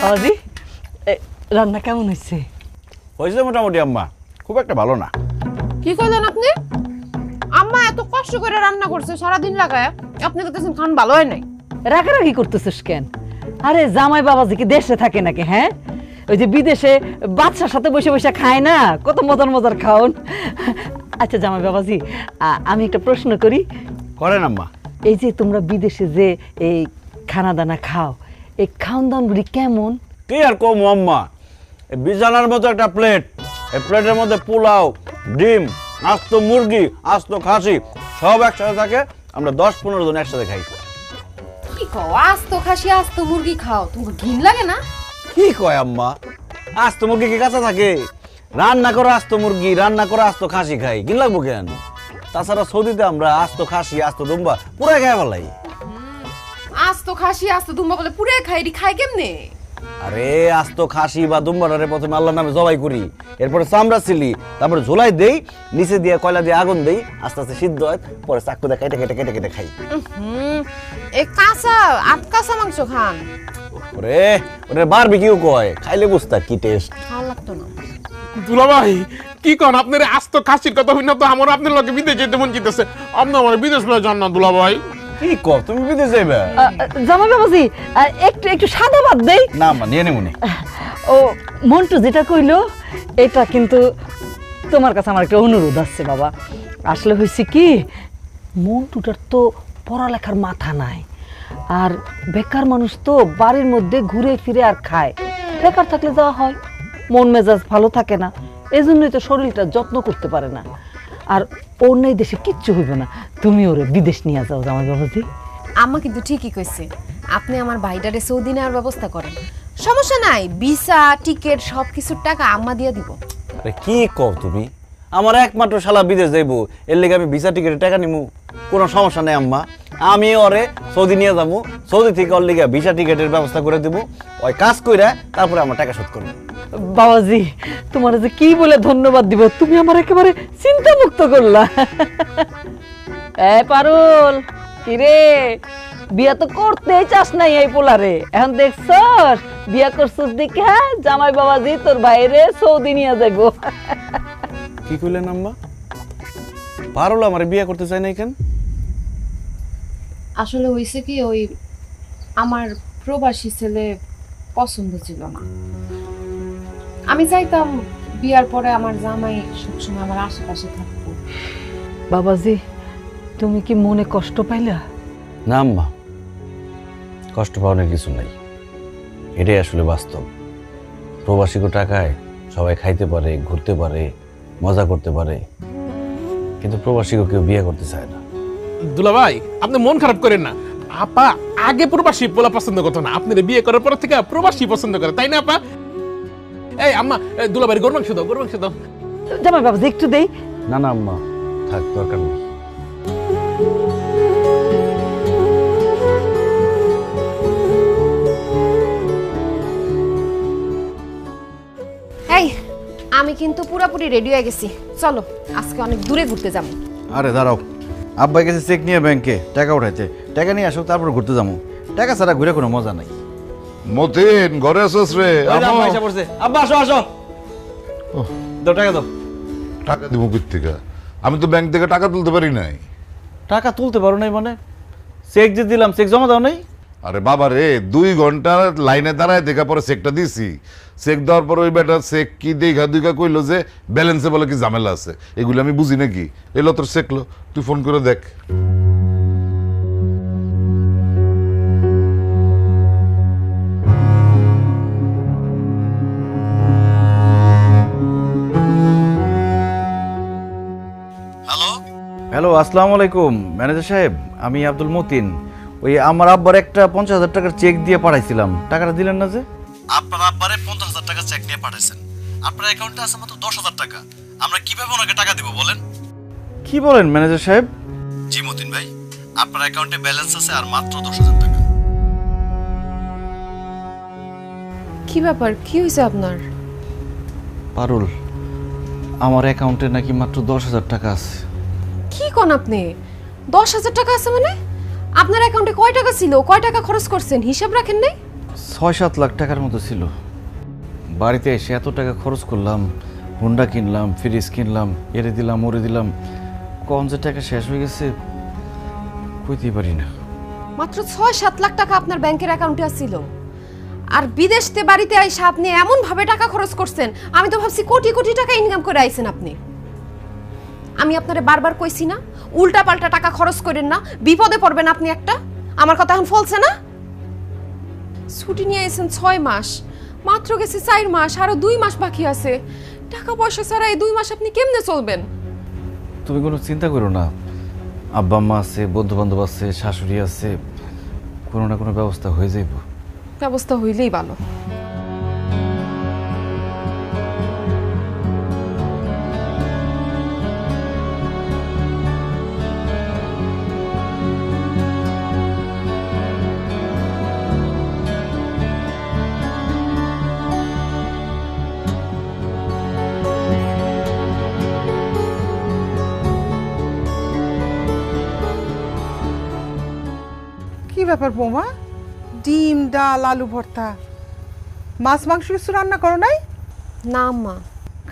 C: বাবাজি রান্না কেমন হয়েছে?
A: হয়েছে মোটামুটি আম্মা, খুব একটা ভালো না।
D: কি কইলেন আপনি? আম্মা এত কষ্ট করে রান্না করছে সারাদিন লাগায়, আপনি দেখতেছেন খান ভালো হয় নাই।
C: রাগারাগি করতেছিস কেন? আরে জামাই বাবাজি কি দেশে থাকে নাকি? হ্যাঁ, ওই যে বিদেশে বাচ্চার সাথে বসে বসে খায় না, কত মজার খাওন। আচ্ছা জামাই বাবাজি আমি একটা প্রশ্ন করি।
A: করেন আম্মা।
C: এই যে তোমরা বিদেশে যে এই খানা দানা খাও, এই খাওন দাওনগুলি কেমন?
A: কি আর কম আম্মা, এই বিছানার মতো একটা প্লেট, এই প্লেটের মধ্যে পোলাও, ডিম, আস্ত মুরগি, আস্ত খাসি সব একসাথে থাকে, আমরা 10-15 জন একসাথে খাই।
D: কি কও, আস্ত খাসি আস্ত মুরগি খাও, তোমার ঘিন লাগে না?
A: কি কয় আম্মা, আস্ত মুরগি কি কাঁচা থাকে? রান্না করে আস্ত মুরগি, রান্না করে আস্ত খাসি খাই, কি লাগবো কেন? তাছাড়া সৌদিতে আমরা আস্ত খাসি, আস্ত দুম্বা পুরাই খাই ফেলাই।
D: আস্ত খাসি আস্ত দুম্বা বলে পুরে খাই, এটি খাই কেমনে?
A: আরে আস্ত খাসি বা দুম্বারে প্রথমে আল্লাহর নামে জবাই করি, এরপরে চামড়া ছিলি, তারপরে ঝোলাই দেই, নিচে দিয়ে কয়লা দিয়ে আগুন দেই, আস্তে আস্তে সিদ্ধ হয়, পরে চাকু দিয়ে কেটে কেটে কেটে কেটে খাই।
D: এই কাঁচা কাঁচা মাংস খান।
A: ওরে ওরে বারবিকিউ কয়, খাইলে বুঝতা কি টেস্ট।
D: ভালো লাগতো না।
K: দুলাভাই কি কোন আপনার আস্ত খাসির কথা হই না তো আমার আপনার লগে বিদেশ যেতে মন চাইতেছে। আপনি আমার বিদেশ লয়ে যান না দুলাভাই।
A: কি কর তুমি বিদেশ যাইবা?
C: জামাই বাবাজি একটু একটু সাদা ভাত দেই
A: না মা নিয়ে নেবনি।
C: ও মন্টু যেটা কইলো এটা কিন্তু তোমার কাছে আমার একটা অনুরোধ আছে বাবা। আসলে হয়েছে কি, মন্টুটার তো পড়ালেখার মাথা নাই, আর বেকার মানুষ তো বাড়ির মধ্যে ঘুরে ফিরে আর খায়, বেকার থাকলে যাওয়া হয়, মন মেজাজ ভালো থাকে না, এই জন্যই তো শরীরটা যত্ন করতে পারে না। আর ওর নেই দেশে কিচ্ছু হইবে না, তুমি ওরে বিদেশ নিয়ে যাও জামাই বাবাজি।
D: আম্মা কিন্তু ঠিকই কইছে, আপনি আমার ভাইটারে সৌদি নেওয়ার ব্যবস্থা করেন, সমস্যা নাই, ভিসা টিকিট সবকিছুর টাকা আম্মা দিয়ে দিব।
A: আরে কি কর তুমি? আমার একমাত্র শালা বিদেশ যাইবো, এর লেগে আমি ভিসা টিকিটের টাকা নিমু? কোনো সমস্যা নেই আম্মা, আমি ওরে সৌদি নিয়ে যাবো, সৌদি থেকে ওর লেগে ভিসা টিকিটের ব্যবস্থা করে দেবো, ওই কাজ কইরা তারপরে আমার টাকা শোধ করবো।
C: বাবাজি তোমার যে কি বলে ধন্যবাদ দিব, তুমি আমার একেবারে চিন্তা মুক্ত করলা। পারুল কিরে, বিয়া তো করতেই চাস নাই এই পোলারে, এখন দেখছস বিয়া করছস দেখা জামাই বাবাজি তোর বাইরে সৌদি নিয়ে যাইব।
A: কি কইলেন আম্মা? পারুল আমার বিয়ে করতে চাই না কেন?
D: আসলে হইছে কি, ওই আমার প্রবাসী ছেলে পছন্দ ছিল না। আমি চাইতাম বিয়ার পরে আমার জামাই সবসময় আমার আশেপাশে থাকবো।
C: বাবাজি তুমি কি মনে কষ্ট পাইলা?
A: না আম্মা, কষ্ট পাওয়ার কিছু নাই, এটাই আসলে বাস্তব। প্রবাসীকে টাকায় সবাই খাইতে পারে, ঘুরতে পারে, মজা করতে পারে, কিন্তু প্রবাসীকে কেউ বিয়ে করতে চায় না।
K: দুলাভাই আপনি মন খারাপ করেন না, আপা আগে প্রবাসী পোলা পছন্দ করতো না, আপনার বিয়ে করার পর থেকে প্রবাসী পছন্দ করে, তাই না আপা? এই আম্মা দুলাভাই গরু মাংস দাও, গরু মাংস দাও।
C: জামাই বাবাজি একটু দেই।
A: না না আম্মা থাক, দরকার নেই।
D: এই আমি কিন্তু পুরাপুরি রেডি হয়ে গেছি, চলো আজকে অনেক দূরে ঘুরতে যাবো।
A: আরে দাঁড়াও, আব্বাই গেছে চেক নিয়ে ব্যাংকে টাকা উঠাইতে, টাকা নিয়ে আসো তারপর ঘুরতে যাবো, টাকা ছাড়া ঘুরে কোনো মজা নাই।
B: মতিন ঘরে আসছ রে?
A: আব্বা আসো আসো, দাও টাকা দাও।
B: টাকা দিব কই থেকে? আমি তো ব্যাংক থেকে টাকা তুলতে পারি নাই।
A: টাকা তুলতে পারো নাই মানে? চেক যে দিলাম চেক জমা দাও নাই?
B: আরে বাবা রে, 2 ঘন্টা লাইনে দাঁড়ায় দেখা পরে চেকটা দিছি, চেক দেওয়ার পর ওই বেটা চেক কি দেখা দুইকা কইলো যে ব্যালেন্সে বলে কি ঝামেলা আছে, এগুলো আমি বুঝি নাকি? এলো তোর চেকলো, তুই ফোন করে দেখ।
A: হ্যালো আসসালামু আলাইকুম ম্যানেজার সাহেব, আমি আব্দুল মতিন। ওই আমার আব্বার একটা 50,000 টাকার চেক দিয়ে পাঠাইছিলাম, টাকাটা দিলেন না যে? আপনার আব্বারে 50,000 টাকা চেক নিয়ে পাঠাইছেন, আপনার অ্যাকাউন্টে আছে মাত্র 10,000 টাকা, আমরা কিভাবে ওনাকে টাকা দিব বলেন? কি বলেন ম্যানেজার সাহেব? জি মতিন ভাই, আপনার অ্যাকাউন্টে ব্যালেন্স আছে আর মাত্র 10,000 টাকা।
D: কি ব্যাপার, কি হয়েছে আপনার?
A: পারুল, আমার অ্যাকাউন্টে নাকি মাত্র 10,000 টাকা আছে।
D: কি কোন আপনি? 10,000 টাকা আছে মানে? আপনার অ্যাকাউন্টে কয় টাকা ছিল, কয় টাকা খরচ করছেন হিসাব রাখেন নাই?
A: 6-7 লাখ টাকার মতো ছিল। বাড়িতে এসে এত টাকা খরচ করলাম, হুন্ডা কিনলাম, ফ্রিজ কিনলাম, এরে দিলাম ওরে দিলাম, কোন যে টাকা শেষ হয়ে গেছে কইতেই পারি না।
D: মাত্র 6-7 লাখ টাকা আপনার ব্যাংকের অ্যাকাউন্টে ছিল, আর বিদেশতে বাড়িতে আইসা আপনি এমন ভাবে টাকা খরচ করছেন, আমি তো ভাবছি কোটি কোটি টাকা ইনকাম করে আইছেন আপনি। আমি আপনারে বারবার কইছি না উল্টা পাল্টা টাকা খরচ করেন না, বিপদে পড়বেন আপনি একটা। আমার কথা এখন ফলছে না? ছুটি নিয়ে আইছেন 6 মাস, মাত্র গেছে 4 মাস, আরো 2 মাস বাকি আছে। টাকা পয়সা ছাড়া এই 2 মাস আপনি কেমনে চলবেন?
A: তুমি কোনো চিন্তা করো না, আব্বা আম্মা আছে, বন্ধু বান্ধব আছে, শাশুড়ি আছে, কোনো না কোনো ব্যবস্থা হয়ে যাইব।
D: ব্যবস্থা হইলেই ভালো।
L: ব্যাপার বৌমা, ডিম ডাল আলু ভর্তা, মাছ মাংস কিছু রান্না করো নাই?
D: না আম্মা।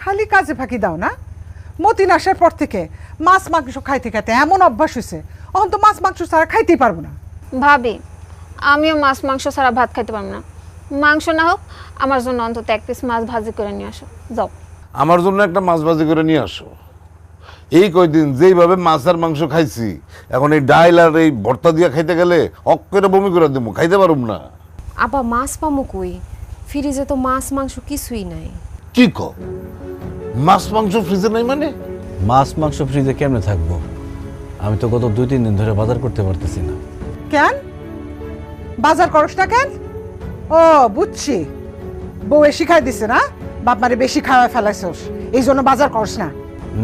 L: খালি কাজে ফাঁকি দাও না? মতিন আসার পর থেকে মাছ মাংস খাইতে খাইতে এমন অভ্যাস হয়েছে, এখন তো মাছ মাংস ছাড়া খাইতেই পারবো না।
G: ভাবি, আমিও মাছ মাংস ছাড়া ভাত খাইতে পারবো না। মাংস না হোক, আমার জন্য অন্তত এক পিস মাছ ভাজি করে নিয়ে আসো। যাও,
B: আমার জন্য একটা মাছ ভাজি করে নিয়ে আসো। এই কয়দিন যেইভাবে মাছ আর মাংস খাইছি, এখন এই ডাইল আর এই ভর্তা দিয়ে খাইতে গেলে অক্কেরে বমি করে দেবো, খাইতে পারুম না।
D: আবার মাছ পামু কই? ফ্রিজে তো মাছ মাংস কিছুই নাই।
B: কি কও, মাছ মাংস ফ্রিজে নাই মানে?
A: মাছ মাংস ফ্রিজে কেমনে থাকবো? আমি তো গত 2-3 দিন ধরে বাজার করতে পারতেছি না।
L: কেন বাজার করস না কেন? ও বুঝছি, বউ শিখাই দিছে না, বাপ মারে বেশি খাওয়া ফেলাইছস, এই জন্য বাজার করস না।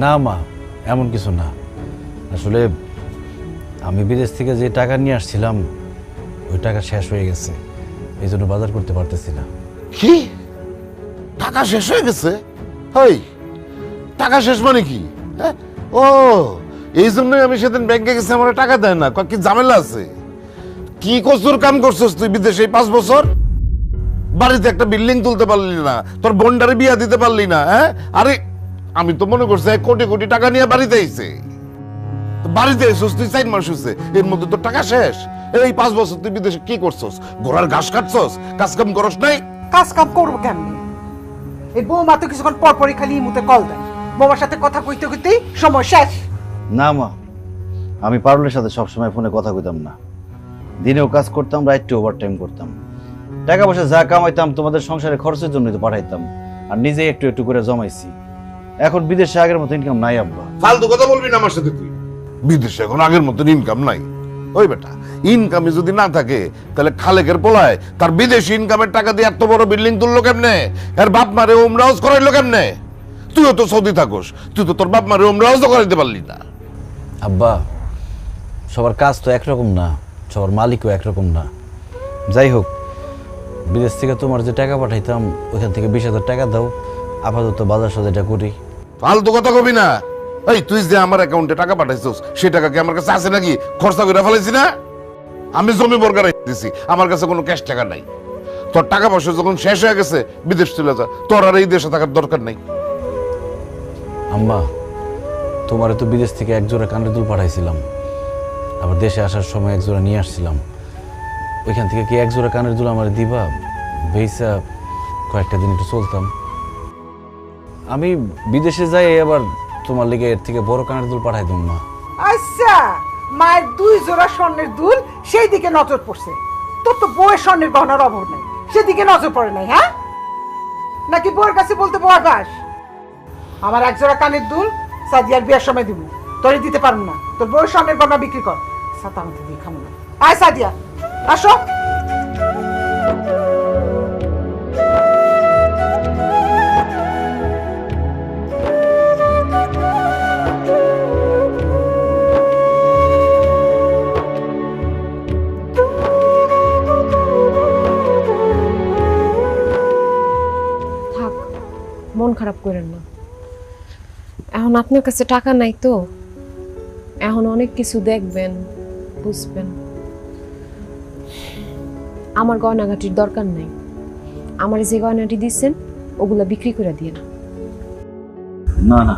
A: না মা, এমন কিছু না। আসলে আমি বিদেশ থেকে যে টাকা নিয়ে আসছিলাম, ওই টাকা শেষ হয়ে গেছে, এই জন্য বাজার করতে পারতেছি না।
B: কি টাকা শেষ হয়ে গেছে? হই, টাকা শেষ মানে কি? হ্যাঁ, ও এই জন্যই আমি সেদিন ব্যাংকে গেছি, আমার টাকা দেয় না। কি ঝামেলা আছে? কি কসুর কাম করছিস তুই বিদেশে 5 বছর? বাড়িতে একটা বিল্ডিং তুলতে পারলি না, তোর বোনটারে বিয়া দিতে পারলি না। হ্যাঁ, আরে আমি তো মনে করছি কোটি কোটি টাকা নিয়ে বাড়িতে আইছে। বাড়িতে এসেছিস তুই 4 মাস হয়েছে, এর মধ্যে তোর টাকা শেষ। এই 5 বছর তুই বিদেশে কি করছস? ঘোড়ার ঘাস কাটছস, কাজ কাম করস নাই?
L: কাজ কাম করবো কেমনি? এই বৌমা তো কিছুক্ষণ পর পরই খালি মুতে কল দেয়, বৌমার সাথে কথা কইতে কইতেই সময় শেষ।
A: না মা, আমি পারুলের সাথে সবসময় ফোনে কথা কইতাম না। দিনেও কাজ করতাম, রাইটে ওভারটাইম করতাম। টাকা পয়সা যা কামাইতাম তোমাদের সংসারে খরচের জন্যই তো পাঠাইতাম, আর নিজে একটু একটু করে জমাইছি। এখন বিদেশে আগের মতো ইনকাম নাই আব্বা।
B: ফালতু কথা বলবি না আমার সাথে তুই। বিদেশে এখন আগের মতো ইনকাম নাই। ওই বেটা, ইনকামই যদি না থাকে তাহলে খালেকের পোলায় তার বিদেশি ইনকামের টাকা দিয়ে এত বড় বিল্ডিং তুললো কেমনে? এর বাপ মারে ওমরা হাউস করাইলো কেমনে? তুইও তো সৌদি থাকোস, তুই তো তোর বাপ মারে ওমরা হাউস করাইতে পারলি না।
A: আব্বা, সবার কাজ তো একরকম না, সবার মালিকও একরকম না। যাই হোক, বিদেশ থেকে তোমার যে টাকা পাঠাইতাম, ওইখান থেকে 20,000 টাকা দাও, আপাতত বাজার সদাইটা করি।
B: ফালতু কথা কবি না। এই তুই যে আমার অ্যাকাউন্টে টাকা পাঠাইছিস, সেই টাকা কি আমার কাছে আছে নাকি? খরচা করে ফেলেছি না? আমি জমি বর্গা দিছি, আমার কাছে কোনো ক্যাশ টাকা নাই। তোর টাকা পয়সা যখন শেষ হয়ে গেছে, বিদেশ চলে যা, তোর আর এই দেশে থাকার দরকার নাই।
A: আম্মা, তোমারে তো বিদেশ থেকে 1 জোড়া কানের দুল পাঠাইছিলাম, আবার দেশে আসার সময় 1 জোড়া নিয়ে আসছিলাম। ওইখান থেকে কি 1 জোড়া কানের দুল আমার দিবা? বেইসা কয়েকটা দিন একটু চলতাম। আমি বিদেশে যাই, আবার তোমার লিগে এর থেকে বড় কানের দুল পাঠাই দিম মা।
L: আচ্ছা, মায়ের 2 জোড়া স্বর্ণের দুল, সেই দিকে নজর পড়ছে। তোর তো বউয়ের স্বর্ণের গহনার অভাব নাই, সেদিকে নজর পড়ে নাই? হ্যাঁ, নাকি বউয়ের কাছে বলতে বড় বাস? আমার 1 জোড়া কানের দুল সাদিয়ার বিয়ের সময় দিব, তোরে দিতে পারবো না। তোর বউয়ের স্বর্ণের গহনা বিক্রি কর, সাথে আমাকে দিয়ে খাবো না। আয় সাদিয়া, আসো।
D: থাক, মন খারাপ করেন না। এখন আপনার কাছে টাকা নাই তো, এখন অনেক কিছু দেখবেন, বুঝবেন। আমার গয়নাগাটির দরকার নাই। আমার যে গয়নাটি দিচ্ছেন, ওগুলা বিক্রি করে দিয়ে না।
A: না না,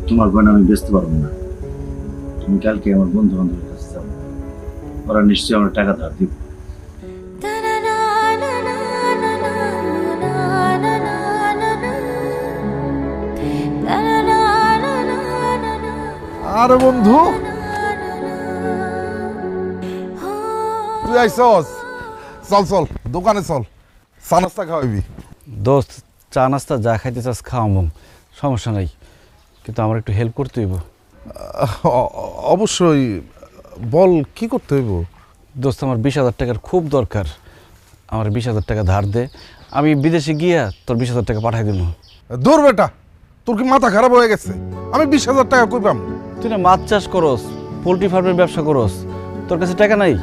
A: তোমার গয়না আমি বেচতে পারবো না। তুমি কালকে আমার বন্ধু বান্ধবের কাছে যাও, ওরা নিশ্চয়ই আমার টাকা ধার দিব।
F: আরে বন্ধু, তুই আইসস? চল চল, দোকানে চল, চা নাস্তা খাওয়াবি।
A: দোস্ত, চা নাস্তা যা খাইতে চাস খাওয়াবো, সমস্যা নাই, কিন্তু আমার একটু হেল্প করতে হইব।
F: অবশ্যই, বল কি করতে হইব?
A: দোস্ত, আমার 20,000 টাকার খুব দরকার। আমার 20,000 টাকা ধার দে, আমি বিদেশে গিয়া তোর 20,000 টাকা পাঠাই দিব।
F: দূর বেটা, তোর কি মাথা খারাপ হয়ে গেছে? আমি 20,000 টাকা কই পাম?
A: তুই না মাছ চাষ করস, পোল্ট্রি ফার্মের ব্যবসা করস, তোর কাছে টাকা নাই?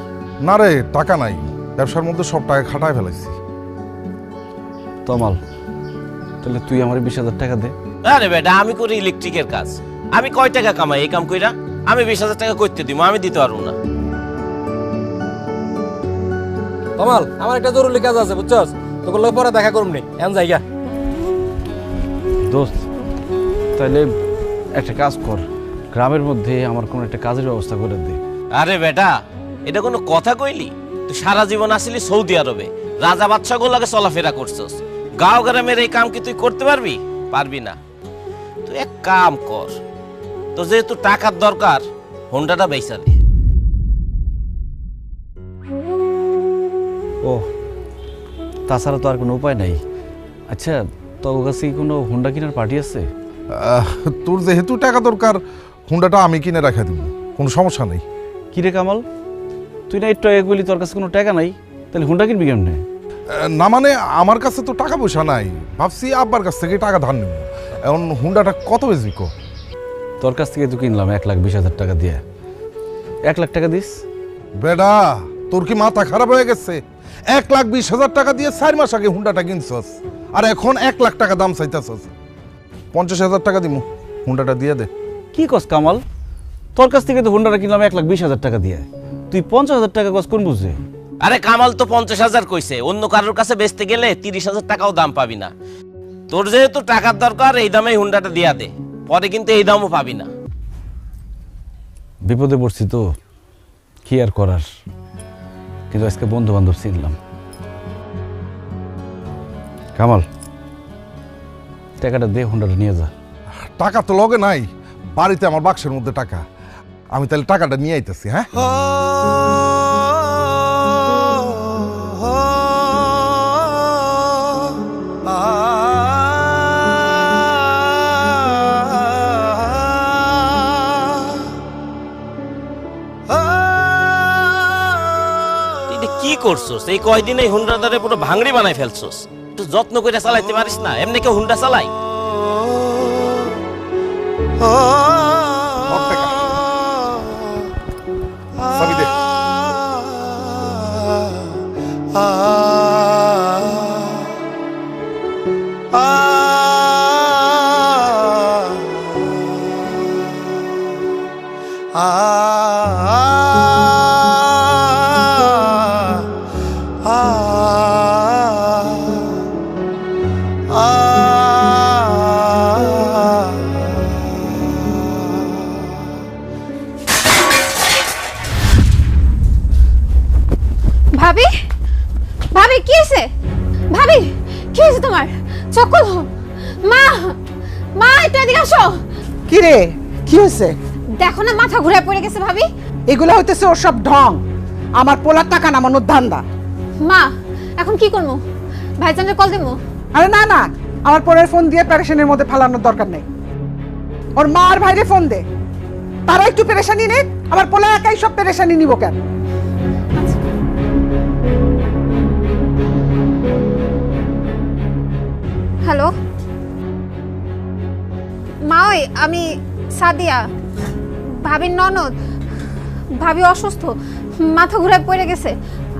F: না রে, টাকা নাই, ব্যবসার মধ্যে সব টাকা খাটায় ফেলাইছি।
A: তমাল, তাহলে তুই আমার 20,000 টাকা দে।
H: আরে বেটা, আমি করি ইলেকট্রিকের কাজ, আমি কয় টাকা কামাই এই কাম কইরা? আমি 20,000 টাকা করতে দিব, আমি দিতে পারবো না।
E: কমাল আমার একটা জরুরি কাজ আছে বুঝছস তোকে লই পরে দেখা করুম নি এন জায়গা
A: দোস্ত তাহলে একটা কাজ কর, গ্রামের মধ্যে আমার কোনো একটা কাজের ব্যবস্থা করে দে।
H: আরে বেটা, এটা কোনো কথা কইলি? তুই সারা জীবন আসলি সৌদি আরবে, রাজা বাদশা গুলাকে চলাফেরা করছস। গাঁও গ্রামের এই কাম কি তুই করতে পারবি? পারবি না। তুই এক কাম কর, তো যেহেতু টাকার দরকার, হোন্ডাটা বেচা দে।
A: ও, তাছাড়া তো আর কোনো উপায় নাই। আচ্ছা, তোর কাছে কি কোনো হুন্ডা কেনার পার্টি আছে?
F: তোর যেহেতু টাকা দরকার, হুন্ডাটা আমি কিনে রাখা দিব, কোনো সমস্যা নেই।
A: কি রে কামাল, তুই না একটু আগে বলি তোর কাছে কোনো টাকা নাই, তাহলে হুন্ডা কিনবি কেমনে?
F: না মানে আমার কাছে তো টাকা পয়সা নাই, ভাবছি আব্বার কাছ থেকে টাকা ধার নেব। এখন হুন্ডাটা কত বেশি কো?
A: তোর কাছ থেকে তো কিনলাম 1,20,000 টাকা দিয়ে। 1 লাখ টাকা দিস?
F: বেডা, তোর কি মাথা খারাপ হয়ে গেছে? 1,20,000 টাকা দিয়ে 4 মাস আগে হুন্ডাটা কিনছস, আর এখন 1 লাখ টাকা দাম চাইতেছস। 50,000 টাকা দিমু, হুন্ডাটা দিয়ে দে।
A: কি কস কামাল, তোর কাছ থেকে তো হুন্ডাটা কিনলাম 1,20,000 টাকা দিয়ে, তুই 50,000 টাকা কস কোন বুঝে?
H: আরে কামাল তো 50,000 কইছে, অন্য কারোর কাছে বেচতে গেলে 30,000 টাকাও দাম পাবি না। তোর যেহেতু টাকার দরকার, এই দামেই হুন্ডাটা দিয়া দে, পরে কিন্তু এই দামও পাবি না।
A: বিপদে পড়ছি তো, কি আর করার। কিন্তু আজকে বন্ধু বান্ধব চিনলাম। কামাল, টাকাটা দে, হুন্ডাটা নিয়ে যা।
F: টাকা তো লগে নাই, বাড়িতে আমার বাক্সের মধ্যে টাকা। আমি তাহলে টাকাটা নিয়ে আইতেছি। হ্যাঁ,
H: কি করছস এই কয়দিন? এই হুন্ডাটারে পুরো ভাঙড়ি বানাই ফেলছস। একটু যত্ন করে চালাইতে পারিস না? এমনি কেউ হুন্ডা চালাই?
F: চাবি দে।
G: ভাবি, ভাবি কি হয়েছে? ভাবি কি হয়েছে তোমার? চক্কর মা, মা একটু এদিকে আসো।
L: কি রে, কি হয়েছে?
G: দেখো না, মাথা ঘুরে পড়ে গেছে ভাবি।
L: এগুলো হইতেছে ওর সব ঢং, আমার পোলার টাকা নামানোর ধান্দা।
G: মা এখন কি করবো? ভাইজানকে কল দেবো?
L: আরে না না, আমার পরের ফোন দিয়ে প্যারেশানির মধ্যে ফালানোর দরকার নেই। ওর মা আর ভাইরে ফোন দে, তারা একটু পেরেশানি নে। আমার পোলা একাই সব পেরেশানি নিব কেন?
G: হ্যালো মা, ওই আমি সাদিয়া, ভাবির ননদ। ভাবি অসুস্থ, মাথা ঘুরে পড়ে গেছে।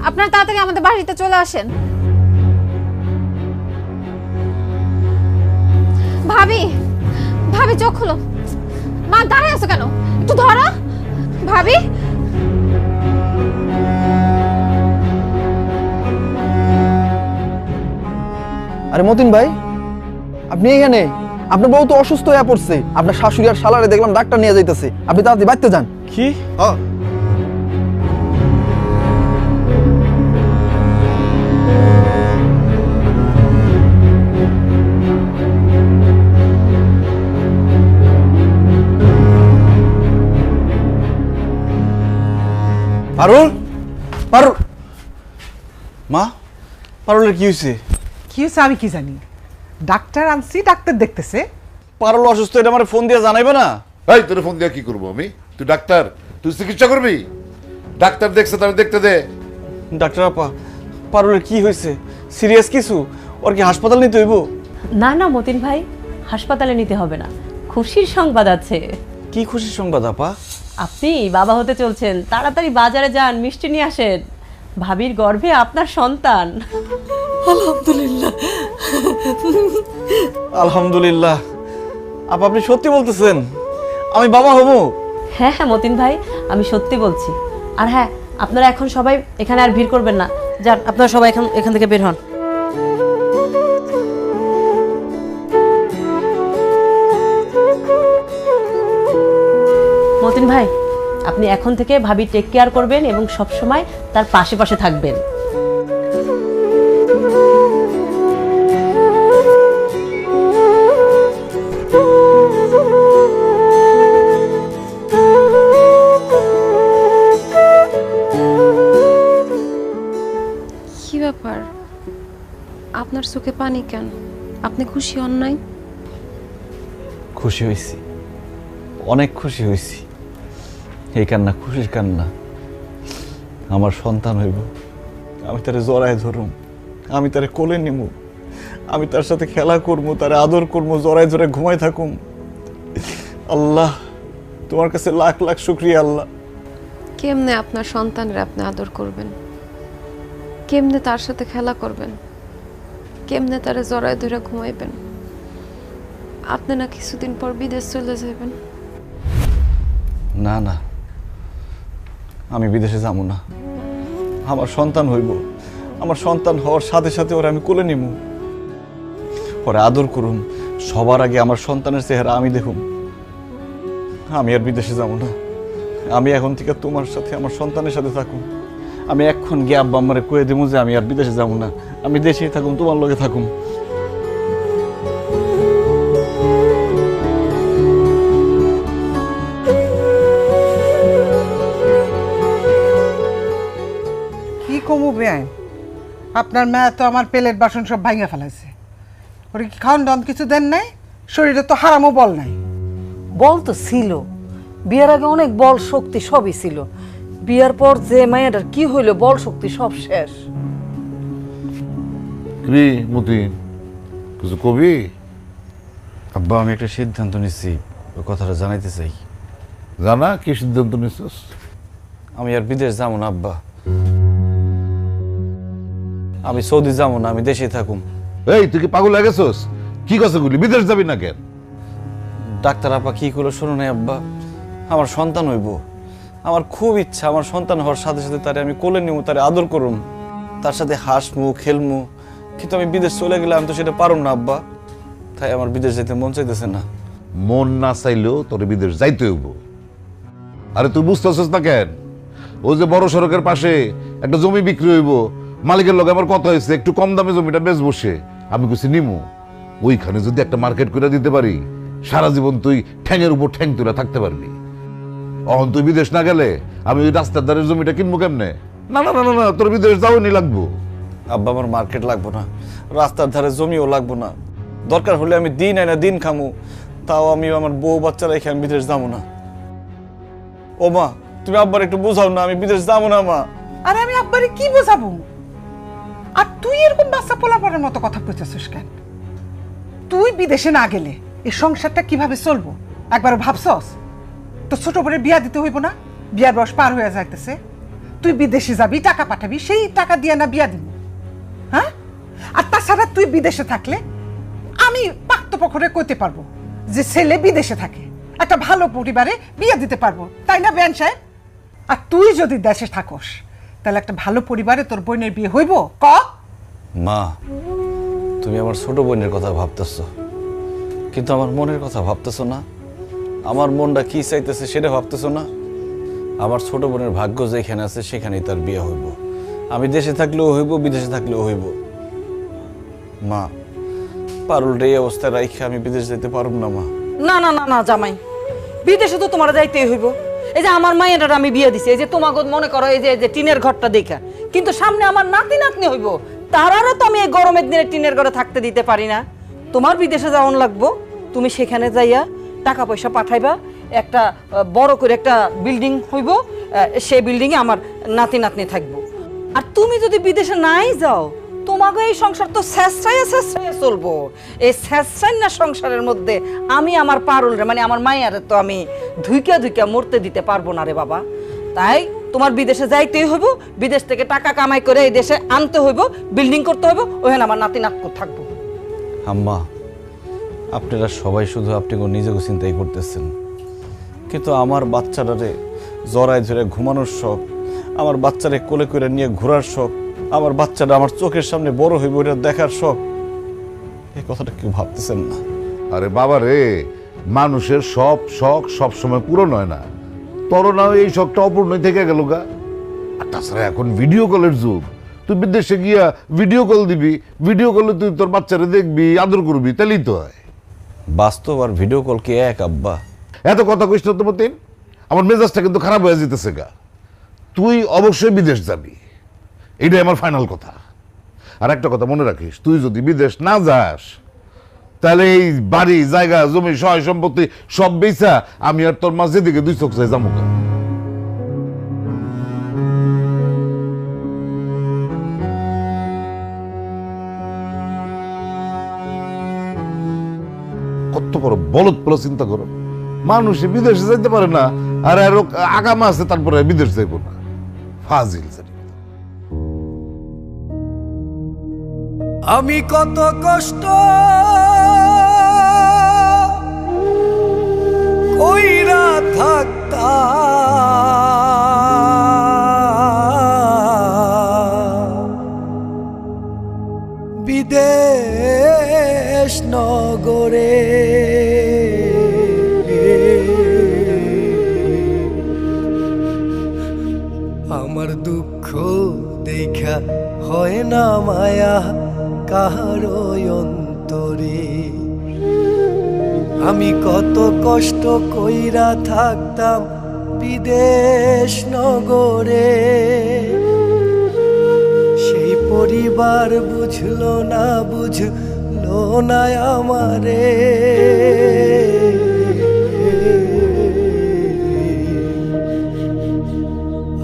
G: আপনারা তাড়াতাড়ি আমাদের বাড়িতে চলে আসেন। ভাবি, ভাবি চোখ খোলো। মা দাঁড়িয়ে আছো কেন? একটু ধরো ভাবি।
I: আরে মতিন ভাই, আপনি এখানে? আপনার বউ তো অসুস্থ হয়ে পড়ছে, আপনার শাশুড়ি আর শালারে দেখলাম ডাক্তার নিয়ে যাইতেছে, আপনি তাড়াতাড়ি বাড়িতে যান।
A: কি?
I: পারুল, পারুল,
A: মা, পারুলের কি হয়েছে?
L: কি হয়েছে আমি কি জানি? ডাক্তার আনছি, ডাক্তার দেখতেছে।
A: পারুল অসুস্থ, এটা আমার ফোন দিয়ে জানাইবে না?
B: এই তোর ফোন দিয়ে কি করবো আমি? তুই ডাক্তার, তুই চিকিৎসা করবি? ডাক্তার দেখছে, তাহলে দেখতে দে।
A: ডাক্তার আপা, পারুলের কি হয়েছে? সিরিয়াস কিছু? ওর কি হাসপাতাল নিতে হইব?
M: না না মতিন ভাই, হাসপাতালে নিতে হবে না, খুশির সংবাদ আছে।
A: কি খুশির সংবাদ আপা?
M: আপনি বাবা হতে চলছেন, তাড়াতাড়ি বাজারে যান, মিষ্টি নিয়ে আসেন। ভাবির গর্ভে আপনার সন্তান।
C: আলহামদুলিল্লাহ।
A: আলহামদুলিল্লাহ। আপা আপনি সত্যি বলতেছেন আমি বাবা হব?
M: হ্যাঁ হ্যাঁ মতিন ভাই, আমি সত্যি বলছি। আর হ্যাঁ, আপনারা এখন সবাই এখানে আর ভিড় করবেন না, যান আপনারা সবাই এখান থেকে বের হন। মতিন ভাই, আপনি এখন থেকে ভাবি টেক কেয়ার করবেন এবং সব সময় তার পাশে পাশে থাকবেন।
D: কি ব্যাপার, আপনার চোখে পানি কেন? আপনি খুশি হন নাই?
A: খুশি হয়েছি, অনেক খুশি হয়েছি। এই কান্না খুশির কান্না। আমার সন্তান হইব, আমি তারে জড়ায় ধরুম, আমি তারে কোলে নিব, আমি তার সাথে খেলা করবো, তারে আদর করবো, জড়ায় জড়ায় ঘুমাই থাকুম। আল্লাহ, তোমার কাছে লাখ লাখ শুকরিয়া আল্লাহ।
D: কেমনে আপনার সন্তানরা আপনি আদর করবেন? কেমনে তার সাথে খেলা করবেন? কেমনে তারে জড়ায় ধরে ঘুমাইবেন? আপনি না কিছুদিন পর বিদেশ চলে যাবেন?
A: না না, আমি বিদেশে যাব না। আমার সন্তান হইব, আমার সন্তান হওয়ার সাথে সাথে ওরা আমি কোলে নিব, ওরা আদর করুম। সবার আগে আমার সন্তানের চেহারা আমি দেখুম। আমি আর বিদেশে যাব না। আমি এখন থেকে তোমার সাথে আমার সন্তানের সাথে থাকুম। আমি এখন গিয়ে আব্বা আম্মারে কয়ে দেবো যে আমি আর বিদেশে যাব না, আমি দেশেই থাকুম, তোমার লগে থাকুম।
L: কি কমু বেআইন, আপনার মেয়ে তো আমার প্লেট বাসন সব ভাঙে ফেলাইছে। ওরে কি খাওয়ান দাওয়ান কিছু দেন নাই? শরীরে তো হারামও বল নাই।
C: বল তো ছিল, বিয়ের আগে অনেক বল শক্তি সবই ছিল, বিয়ের পর যে মায়ের কি হইলো, বল শক্তি সব শেষ।
B: কি মতিন, কিছু কবি?
A: আব্বা, আমি একটা সিদ্ধান্ত নিচ্ছি, ওই কথাটা জানাইতে চাই।
B: জানা, কি সিদ্ধান্ত নিচ্ছিস?
A: আমি আর বিদেশ যাবো না আব্বা, আমি সৌদি যাবো না, আমি দেশেই থাকুম।
B: এই, তুই কি পাগল হয়ে গেছিস? কি কথা বলি, বিদেশ যাবি না কেন?
A: ডাক্তার আপা কি করলো শোনো না আব্বা, আমার সন্তান হইব, আমার খুব ইচ্ছা আমার সন্তান হওয়ার সাথে সাথে তারে আমি কোলে নিব, তারে আদর করুম, তার সাথে হাসমু খেলমু। কিন্তু আমি বিদেশ চলে গেলে আমি তো সেটা পারুম না আব্বা, তাই আমার বিদেশ যেতে মন চাইতেছে না।
B: মন না চাইলেও তোর বিদেশ যাইতে হইব। আরে তুই বুঝতেছিস না কেন? ওই যে বড় সড়কের পাশে একটা জমি বিক্রি হইব, মালিকের লগে আমার কথা হয়েছে, একটু কম দামে জমিটা বেশ বসে আমি কিছু নিমু। ওইখানে যদি একটা মার্কেট করে দিতে পারি, সারা জীবন তুই ঠ্যাঙের উপর ঠ্যাং তুলে থাকতে পারবি। অহন তুই বিদেশ না গেলে আমি ওই রাস্তার ধারের জমিটা কিনবো কেমনে? না না না না, তোর বিদেশ যাওয়ানি লাগবো।
A: আব্বা, আমার মার্কেট লাগবো না, রাস্তার ধারে জমিও লাগবো না, দরকার হলে আমি দিন আইনা দিন খামু, তাও আমি আমার বউ বাচ্চা রেখে আমি বিদেশ যাবো না। ও মা, তুমি আব্বার একটু বোঝাও না, আমি বিদেশ যাবো না মা।
L: আরে আমি আব্বারে কি বোঝাবো? আর তুই এরকম বাচ্চা পোলাপারের মতো কথা কইতেছিস কেন? তুই বিদেশে না গেলে এই সংসারটা কিভাবে চলবো একবার ভাবছস? তো ছোট করে বিয়া দিতে হইব না? বিয়ার বয়স পার হয়ে যাইতেছে, তুই বিদেশে যাবি, টাকা পাঠাবি, সেই টাকা দিয়ে না বিয়া দিব? হ্যাঁ? আর তাছাড়া তুই বিদেশে থাকলে আমি পাক্তপক্ষরে কইতে পারবো যে ছেলে বিদেশে থাকে, একটা ভালো পরিবারে বিয়ে দিতে পারবো, তাই না বেন সাহেব? আর তুই যদি দেশে থাকস তাহলে একটা ভালো পরিবারে তোর বোনের বিয়ে হইব? ক
A: মা, তুমি আমার ছোট বোনের কথা ভাবতেছো, কিন্তু আমার মনের কথা ভাবতেছো না। আমার মনটা কি চাইতেছে সেটা ভাবতেছো না। আমার ছোট বোনের ভাগ্য যেখানে আছে সেখানেই তার বিয়ে হইব। আমি দেশে থাকলেও হইব, বিদেশে থাকলেও হইব। মা, পারুল রে এই অবস্থায় রাইখে আমি বিদেশ যেতে পারব না মা।
C: না না না না জামাই, বিদেশে তো তোমার যাইতেই হইব। এই যে আমার মায়ের আমি বিয়ে দিছি, এই যে তোমাকে মনে করো এই যে টিনের ঘরটা দেখা, কিন্তু সামনে আমার নাতি নাতনি হইব, তারারও তো আমি এই গরমের দিনে টিনের ঘরে থাকতে দিতে পারি না। তোমার বিদেশে যাওয়ান লাগবো, তুমি সেখানে যাইয়া টাকা পয়সা পাঠাইবা, একটা বড় করে একটা বিল্ডিং হইব, সেই বিল্ডিংয়ে আমার নাতি নাতনি থাকবো। আর তুমি যদি বিদেশে নাই যাও, তোমাকে এই সংসার তো শেষরাইয়া চলবো। এই শেষরাইনা সংসারের মধ্যে আমি আমার পারুল রে, মানে আমার মায়ের তো আমি ধুইকা ধুইকা মরতে দিতে পারবো না রে বাবা। তাই তোমার বিদেশে যাইতেই হইব, বিদেশ থেকে টাকা কামাই করে এই দেশে আনতে হইব, বিল্ডিং করতে হইব, ওখানে আমার নাতি নাতনি থাকবো।
A: আম্মা, আপনারা সবাই শুধু আপনি নিজেকে চিন্তাই করতেছেন, কিন্তু আমার বাচ্চাটারে জড়ায় ধরে ঘুমানোর শখ, আমার বাচ্চারে কোলে করে নিয়ে ঘোরার শখ আমার বাচ্চাটা আমার চোখের সামনে বড় হইব এটা দেখার শখ, এই কথাটা কেউ ভাবতেছেন না।
B: আরে বাবা রে, মানুষের সব শখ সব সময় পূরণ হয় না, তোর না এই শখটা অপূর্ণই থেকে গেল গা। আর তাছাড়া এখন ভিডিও কলের যুগ, তুই বিদেশে গিয়া ভিডিও কল দিবি, ভিডিও কলে তুই তোর বাচ্চারে দেখবি, আদর করবি, তাহলেই তো হয়।
A: বাস্তব আর ভিডিও কল কি এক আব্বা?
B: এত কথা কইস না তো মতিন, আমার মেজাজটা কিন্তু খারাপ হয়ে যেতেছে গা। তুই অবশ্যই বিদেশ যাবি, এইটাই আমার ফাইনাল কথা। আর একটা কথা মনে রাখিস, তুই যদি বিদেশ না যাস তাহলে এই বাড়ি জায়গা জমি সয় সম্পত্তি সব বেচা আমি আর তোর মা যেদিকে দুই চোখ চাই যাবো। কত বড় বলদ বলে চিন্তা করো, মানুষ বিদেশে যাইতে পারে না আর আরো আগামা আছে তারপরে বিদেশ যাইব না, ফাজিল।
N: আমি কত কষ্ট কইরা থাকতাম বিদেশ নগরে, আমার দুঃখ দেখা হয় না মায়া কাহারো অন্তরে। আমি কত কষ্ট কইরা থাকতাম বিদেশ নগরে, সেই পরিবার বুঝলো না আমারে।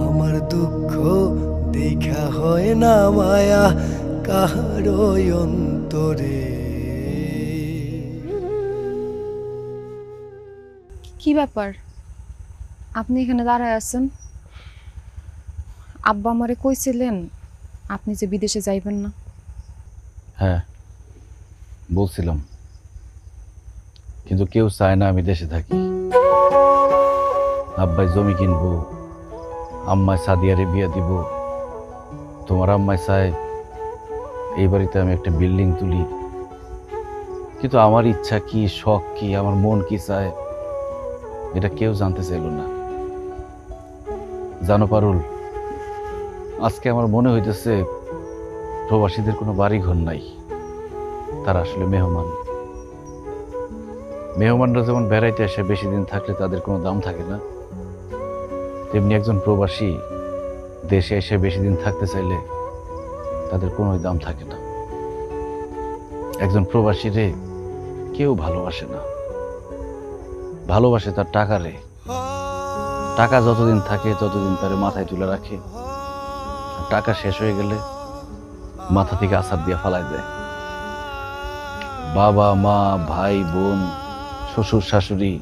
N: আমার দুঃখ দেখা হয় না মায়া কাহারো অন্তরে।
D: কি ব্যাপার, আপনি এখানে দাঁড়ায় আছেন? আব্বা আমারে কইছিলেন আপনি যে বিদেশে যাইবেন না।
A: হ্যাঁ বলছিলাম, কিন্তু কেউ চায় না আমি দেশে থাকি। আব্বাই জমি কিনবো, আম্মায় সাদিয়ারে বিয়া দিব, তোমার আম্মায় চায় এই বাড়িতে আমি একটা বিল্ডিং তুলি। কিন্তু আমার ইচ্ছা কি, শখ কি, আমার মন কি চায় এটা কেউ জানতে চাইল না। জানো পারুল, আজকে আমার মনে হইতেছে প্রবাসীদের কোনো বাড়ি ঘর নাই, তারা আসলে মেহমান। মেহমানরা যেমন বেড়াইতে আসে বেশি দিন থাকলে তাদের কোনো দাম থাকে না, তেমনি একজন প্রবাসী দেশে এসে বেশি দিন থাকতে চাইলে তাদের কোনো দাম থাকে না। একজন প্রবাসীরে কেউ ভালোবাসে না, ভালোবাসে তার টাকারে। টাকা যতদিন থাকে ততদিন তার মাথায় তুলে রাখে, টাকা শেষ হয়ে গেলে মাথা থেকে আছাড় দিয়ে ফালাই দেয়। বাবা মা ভাই বোন শ্বশুর শাশুড়ি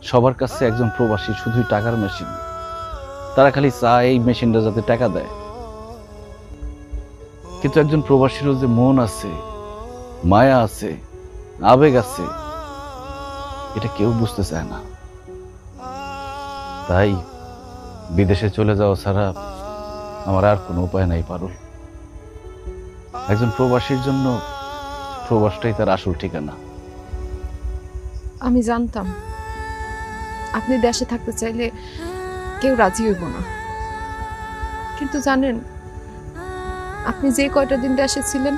A: সবার কাছে একজন প্রবাসী শুধুই টাকার মেশিন। তারা খালি চায় এই মেশিনটা যাতে টাকা দেয়। কিন্তু একজন প্রবাসীরও যে মন আছে, মায়া আছে, আবেগ আছে, এটা কেউ বুঝতে চায় না। তাই বিদেশে চলে যাওয়া ছাড়া আমার আর কোনো উপায় নাই পারুল। একজন প্রবাসীর জন্য প্রবাসটাই তার আসল ঠিকানা।
D: আমি জানতাম আপনি দেশে থাকতে চাইলে কেউ রাজি হইব না, কিন্তু জানেন আপনি যে কয়টা দিন দেশে ছিলেন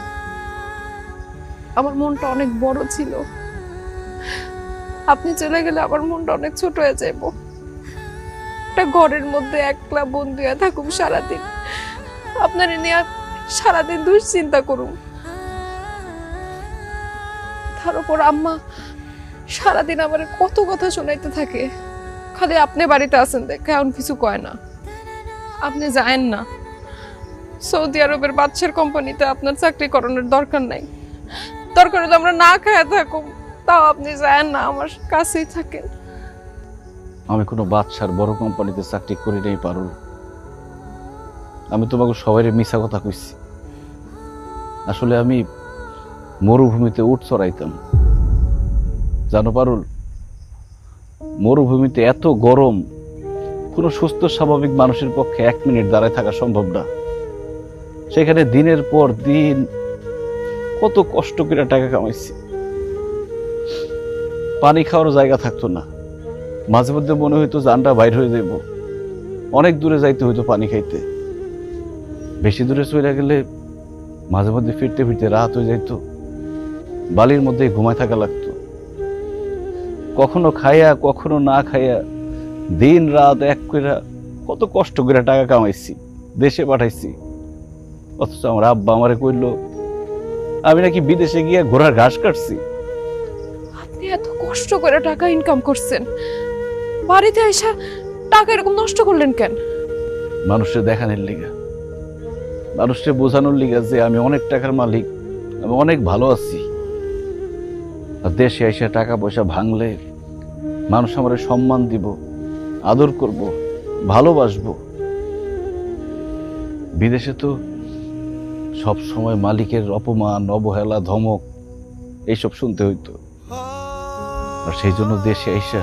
D: আমার মনটা অনেক বড় ছিল। আপনি চলে গেলে আমার মনটা অনেক ছোট হয়ে যাইব। একটা ঘরের মধ্যে একলা বন্দি হয়ে থাকুম সারাদিন, আপনার নিয়ে সারাদিন দুশ্চিন্তা করুম। তার উপর আম্মা সারাদিন আমার কত কথা শোনাইতে থাকে, খালি আপনি বাড়িতে আছেন দেখে এমন কিছু কয় না। আপনি যায়েন না, সৌদি আরবের বাদশার কোম্পানিতে আপনার চাকরি করানোর দরকার নাই, দরকার হলে আমরা না খায় থাকুম, তাও আপনি যায়েন না, আমার কাছেই থাকেন।
A: আমি কোনো বাদশার বড় কোম্পানিতে চাকরি করি নাই পারুল। আমি তোমাকে সবাই মিছা কথা কইছি। আসলে আমি মরুভূমিতে উট চড়াইতাম। জানো পারুল, মরুভূমিতে এত গরম, কোনো সুস্থ স্বাভাবিক মানুষের পক্ষে 1 মিনিট দাঁড়ায় থাকা সম্ভব না। সেখানে দিনের পর দিন কত কষ্ট করে টাকা কামাইছি, পানি খাওয়ার জায়গা থাকতো না, মাঝে মধ্যে মনে হইতো জানটা বাইর হয়ে যাইব, অনেক দূরে যাইতে হইতো পানি খাইতে, বেশি দূরে চলে গেলে মাঝে মধ্যে ফিরতে ফিরতে রাত হয়ে যাইতো, বালির মধ্যে ঘুমায় থাকা লাগতো, কখনো খাইয়া কখনো না খাইয়া দিন রাত এক করে কত কষ্ট করে টাকা কামাইছি, দেশে পাঠাইছি। অথচ আমার আব্বা আমারে কইল আমি নাকি বিদেশে গিয়ে ঘোড়ার ঘাস কাটছি।
D: আপনি এত কষ্ট করে টাকা ইনকাম করছেন, বাড়িতে এসে টাকা এরকম নষ্ট করলেন কেন?
A: মানুষকে দেখানোর লিগা, মানুষকে বোঝানোর লিগা যে আমি অনেক টাকার মালিক, আমি অনেক ভালো আছি। আর দেশে এসে টাকা পয়সা ভাঙলে মানুষ আমার সম্মান দিব, আদর করব, ভালোবাসবো। বিদেশে তো সব সময় মালিকের অপমান, অবহেলা, ধমক এইসব শুনতে হইতো। আর সেই জন্য দেশে আইসা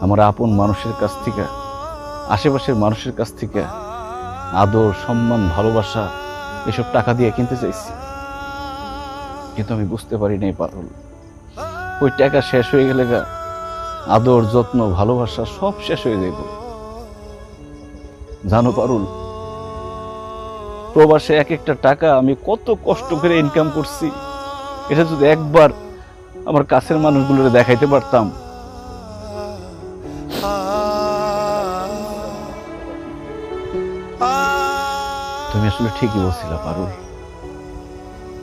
A: আমার আপন মানুষের কাছ থেকে, আশেপাশের মানুষের কাছ থেকে আদর, সম্মান, ভালোবাসা এসব টাকা দিয়ে কিনতে চাইছি। কিন্তু আমি বুঝতে পারি নাই পারুল, ওই টাকা শেষ হয়ে গেলে গা আদর, যত্ন, ভালোবাসা সব শেষ হয়ে যাইব। জানো পারুল, প্রবাসে এক একটা টাকা আমি কত কষ্ট করে ইনকাম করছি, এটা যদি একবার আমার কাছের মানুষগুলোরে দেখাইতে পারতাম। তুমি আসলে ঠিকই বলছিলা পারুল,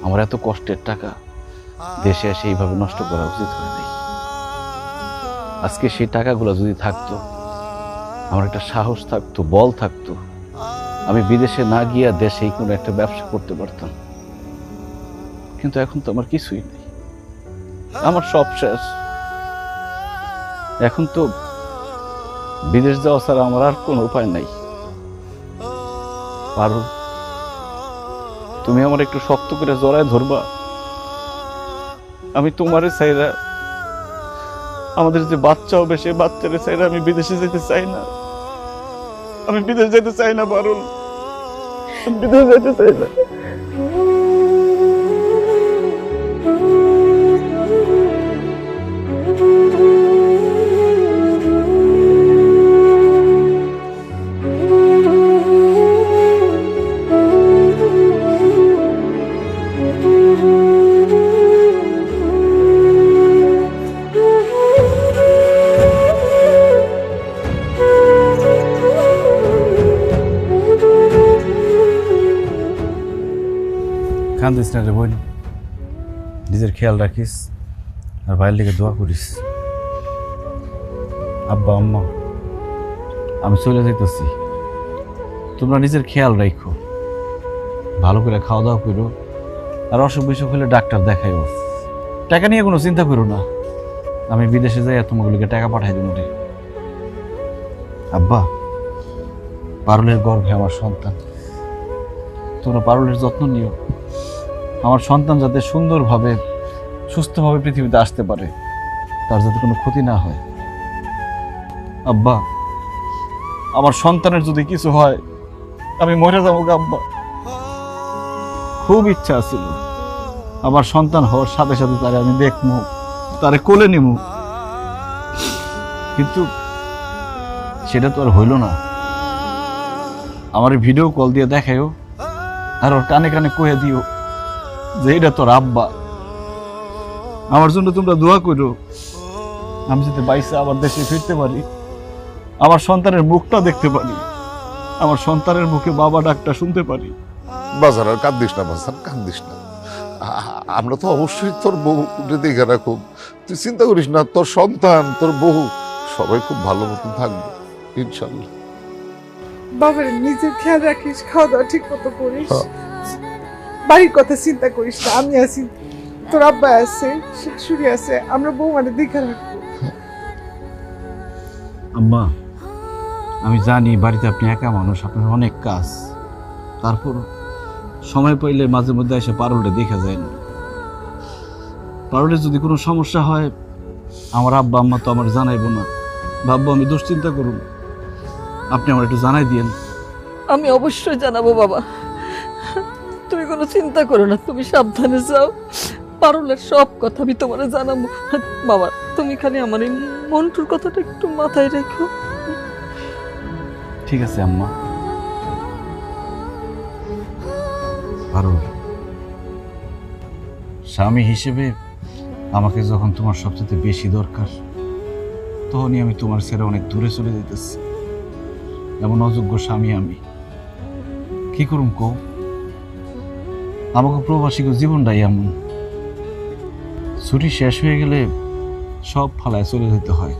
A: আমার এত কষ্টের টাকা দেশে এসে এইভাবে নষ্ট করা উচিত হয় নাই। আজকে সেই টাকাগুলো যদি থাকতো, আমার একটা সাহস থাকতো, বল থাকতো, আমি বিদেশে না গিয়া দেশেই কোনো একটা ব্যবসা করতে পারতাম। কিন্তু এখন তো আমার কিছুই নেই, আমার সব শেষ। এখন তো বিদেশ যাওয়া ছাড়া আমার আর কোনো উপায় নাই। পারো, তুমি আমার একটু শক্ত করে জড়ায় ধরবা। আমি তোমারে চাইরা, আমাদের যে বাচ্চা হবে সে বাচ্চারে চাইরা আমি বিদেশে যেতে চাই না। আমি বিদেশ যেতে চাই না পারুল, বিদেশ যেতে চাই না। কান্দিস না রে বোন, নিজের খেয়াল রাখিস আর ভাইয়ের লিগে দোয়া করিস। আব্বা, আম্মা, আমি চলে যাইতেছি, তোমরা নিজের খেয়াল রাখো, ভালো করে খাওয়া দাওয়া করো, আর অসুখ বিসুখ হলে ডাক্তার দেখাইও। টাকা নিয়ে কোনো চিন্তা করো না, আমি বিদেশে যাই তোমাগুলোকে টাকা পাঠাই দেবো রে। আব্বা, পারুলের গর্ভে আমার সন্তান, তোমরা পারুলের যত্ন নিও। আমার সন্তান যাতে সুন্দরভাবে, সুস্থভাবে পৃথিবীতে আসতে পারে, তার যাতে কোনো ক্ষতি না হয়। আব্বা, আমার সন্তানের যদি কিছু হয় আমি মরে যাবো আব্বা। খুব ইচ্ছা ছিল আমার সন্তান হওয়ার সাথে সাথে তারে আমি দেখবো, তারে কোলে নিব, কিন্তু সেটা তো আর হইল না। আমার ভিডিও কল দিয়ে দেখাইও, আর ওর কানে কানে কয়ে দিও যে এটা তোর আব্বা। আমার জন্য তোমরা দোয়া করো, আমি যাতে বাইসে আবার দেশে ফিরতে পারি, আমার সন্তানের মুখটা দেখতে পারি, আমার সন্তানের মুখে বাবা ডাকটা শুনতে পারি।
B: বাজার আর কান্দিস না বাজার, কান্দিস না। আমরা তো অবশ্যই তোর বউ দেখে রাখো, তুই চিন্তা করিস না, তোর সন্তান, তোর বউ সবাই খুব ভালো মতন থাকবে ইনশাল্লাহ।
L: বাবার নিজের খেয়াল রাখিস, খাওয়া দাওয়া ঠিক মতো করিস, বাড়ির কথা চিন্তা করিস না। আমি আছি, তোর আব্বা আছে, শাশুড়ি আছে, আমরা বউ মানে দেখে রাখবো।
A: আম্মা, আমি জানি বাড়িতে আপনি একা মানুষ, আপনার অনেক কাজ, তারপর সময় পাইলে মাঝে মধ্যে এসে পারুলটা দেখা যায় না। পারুলের যদি কোনো সমস্যা হয় আমার আব্বা আম্মা তো আমার জানাইবো না, ভাববো আমি দুশ্চিন্তা করুন, আপনি আমার একটু জানাই দিয়েন।
C: আমি অবশ্যই জানাবো বাবা। কোনো চিন্তা করো না, তুমি সাবধানে যাও। পারুলের সব কথা আমি তোমারে জানাবো। বাবা, তুমি খালি আমার এই মন্টুর কথাটা একটু মাথায় রেখো।
A: ঠিক আছে আম্মা। পারুল, স্বামী হিসেবে আমাকে যখন তোমার সবচেয়ে বেশি দরকার, তখনই আমি তোমার ছেড়ে অনেক দূরে চলে যেতেছি। এমন অযোগ্য স্বামী আমি কি করুম কো? আমাকে প্রবাসী জীবনটাই এমন, ছুটি শেষ হয়ে গেলে সব ফালায় চলে যেতে হয়,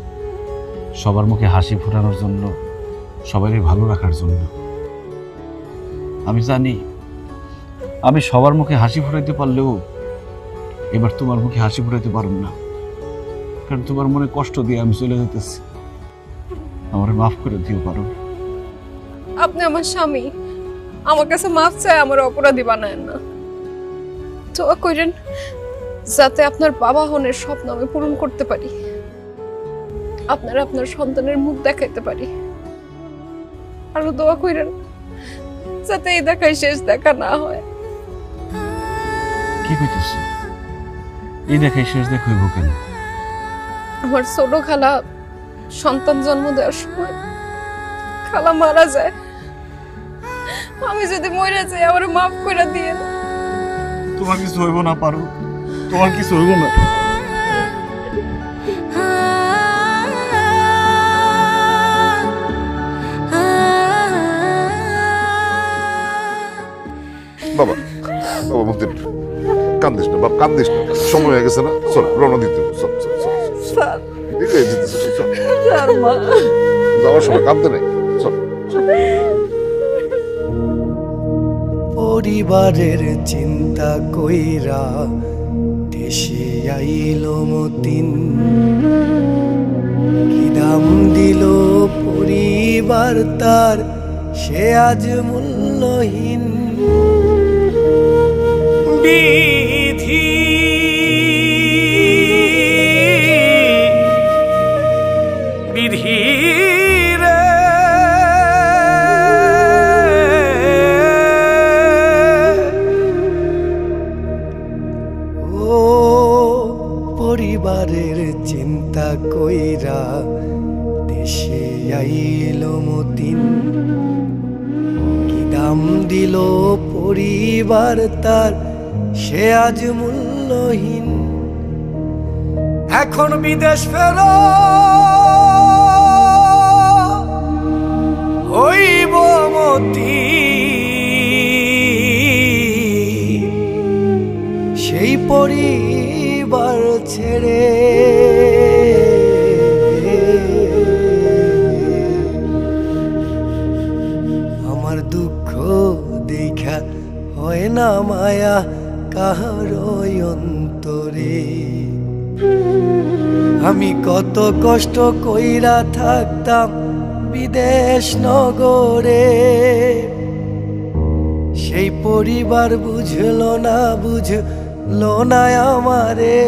A: সবার মুখে হাসি ফোটানোর জন্য, সবারই ভালো রাখার জন্য। আমি জানি আমি সবার মুখে হাসি ফোটাইতে পারলেও এবার তোমার মুখে হাসি ফোটাইতে পারব না, কারণ তোমার মনে কষ্ট দিয়ে আমি চলে যেতেছি। আমার মাফ করে দিও পারো।
D: আপনি আমার স্বামী, আমার কাছে মাফ চাই, আমার অপরাধী বানায়েন না। দোয়া করেন যাতে আপনার বাবা হনের স্বপ্ন আমি পূরণ করতে পারি, আপনার সন্তানের মুখ দেখাইতে পারি। আরো দোয়া করেন যাতে এই দেখাই শেষ দেখা না হয়।
A: কি কইতেছ? এই দেখাই শেষ দেখা হইব কেন?
D: আমার ছোট খালা সন্তান জন্ম দেওয়ার সময় খালা মারা যায়। আমি যদি মরে যাই আমার মাফ করে দিয়ে।
A: তোমার কিছু হইব না পারো, তোমার কিছু হইব না।
B: বাবা, বাবা মুক্তির কান্দিস না বাবা, কান্দিস না, সময় হয়ে গেছে না, চল রওনা দিতে হবে, চল চল চল
C: স্যার,
B: ঠিক আছে, যেতেছে, চল।
C: স্যার মা,
B: যাওয়ার সময় কাঁদতে নেই, চল।
N: পরিবারের চিন্তা কইরা দেশে আইল মতিন, কি দাম দিল পরিবার তার, সে আজ মূল্যহীন। বিধি বিধি রে, ও পরিবারের চিন্তা কইরা দেশে আইল মতিন, কি দাম দিল পরিবার তার, সে আজ মূল্যহীন। এখন বিদেশ ফেরো হইব মতি, সেই পরিবার ছেড়ে। আমার দুঃখ দেখা হয় না মায়া কাহার অন্তরে, আমি কত কষ্ট কইরা থাকতাম বিদেশ নগরে, সেই পরিবার বুঝলো না আমারে।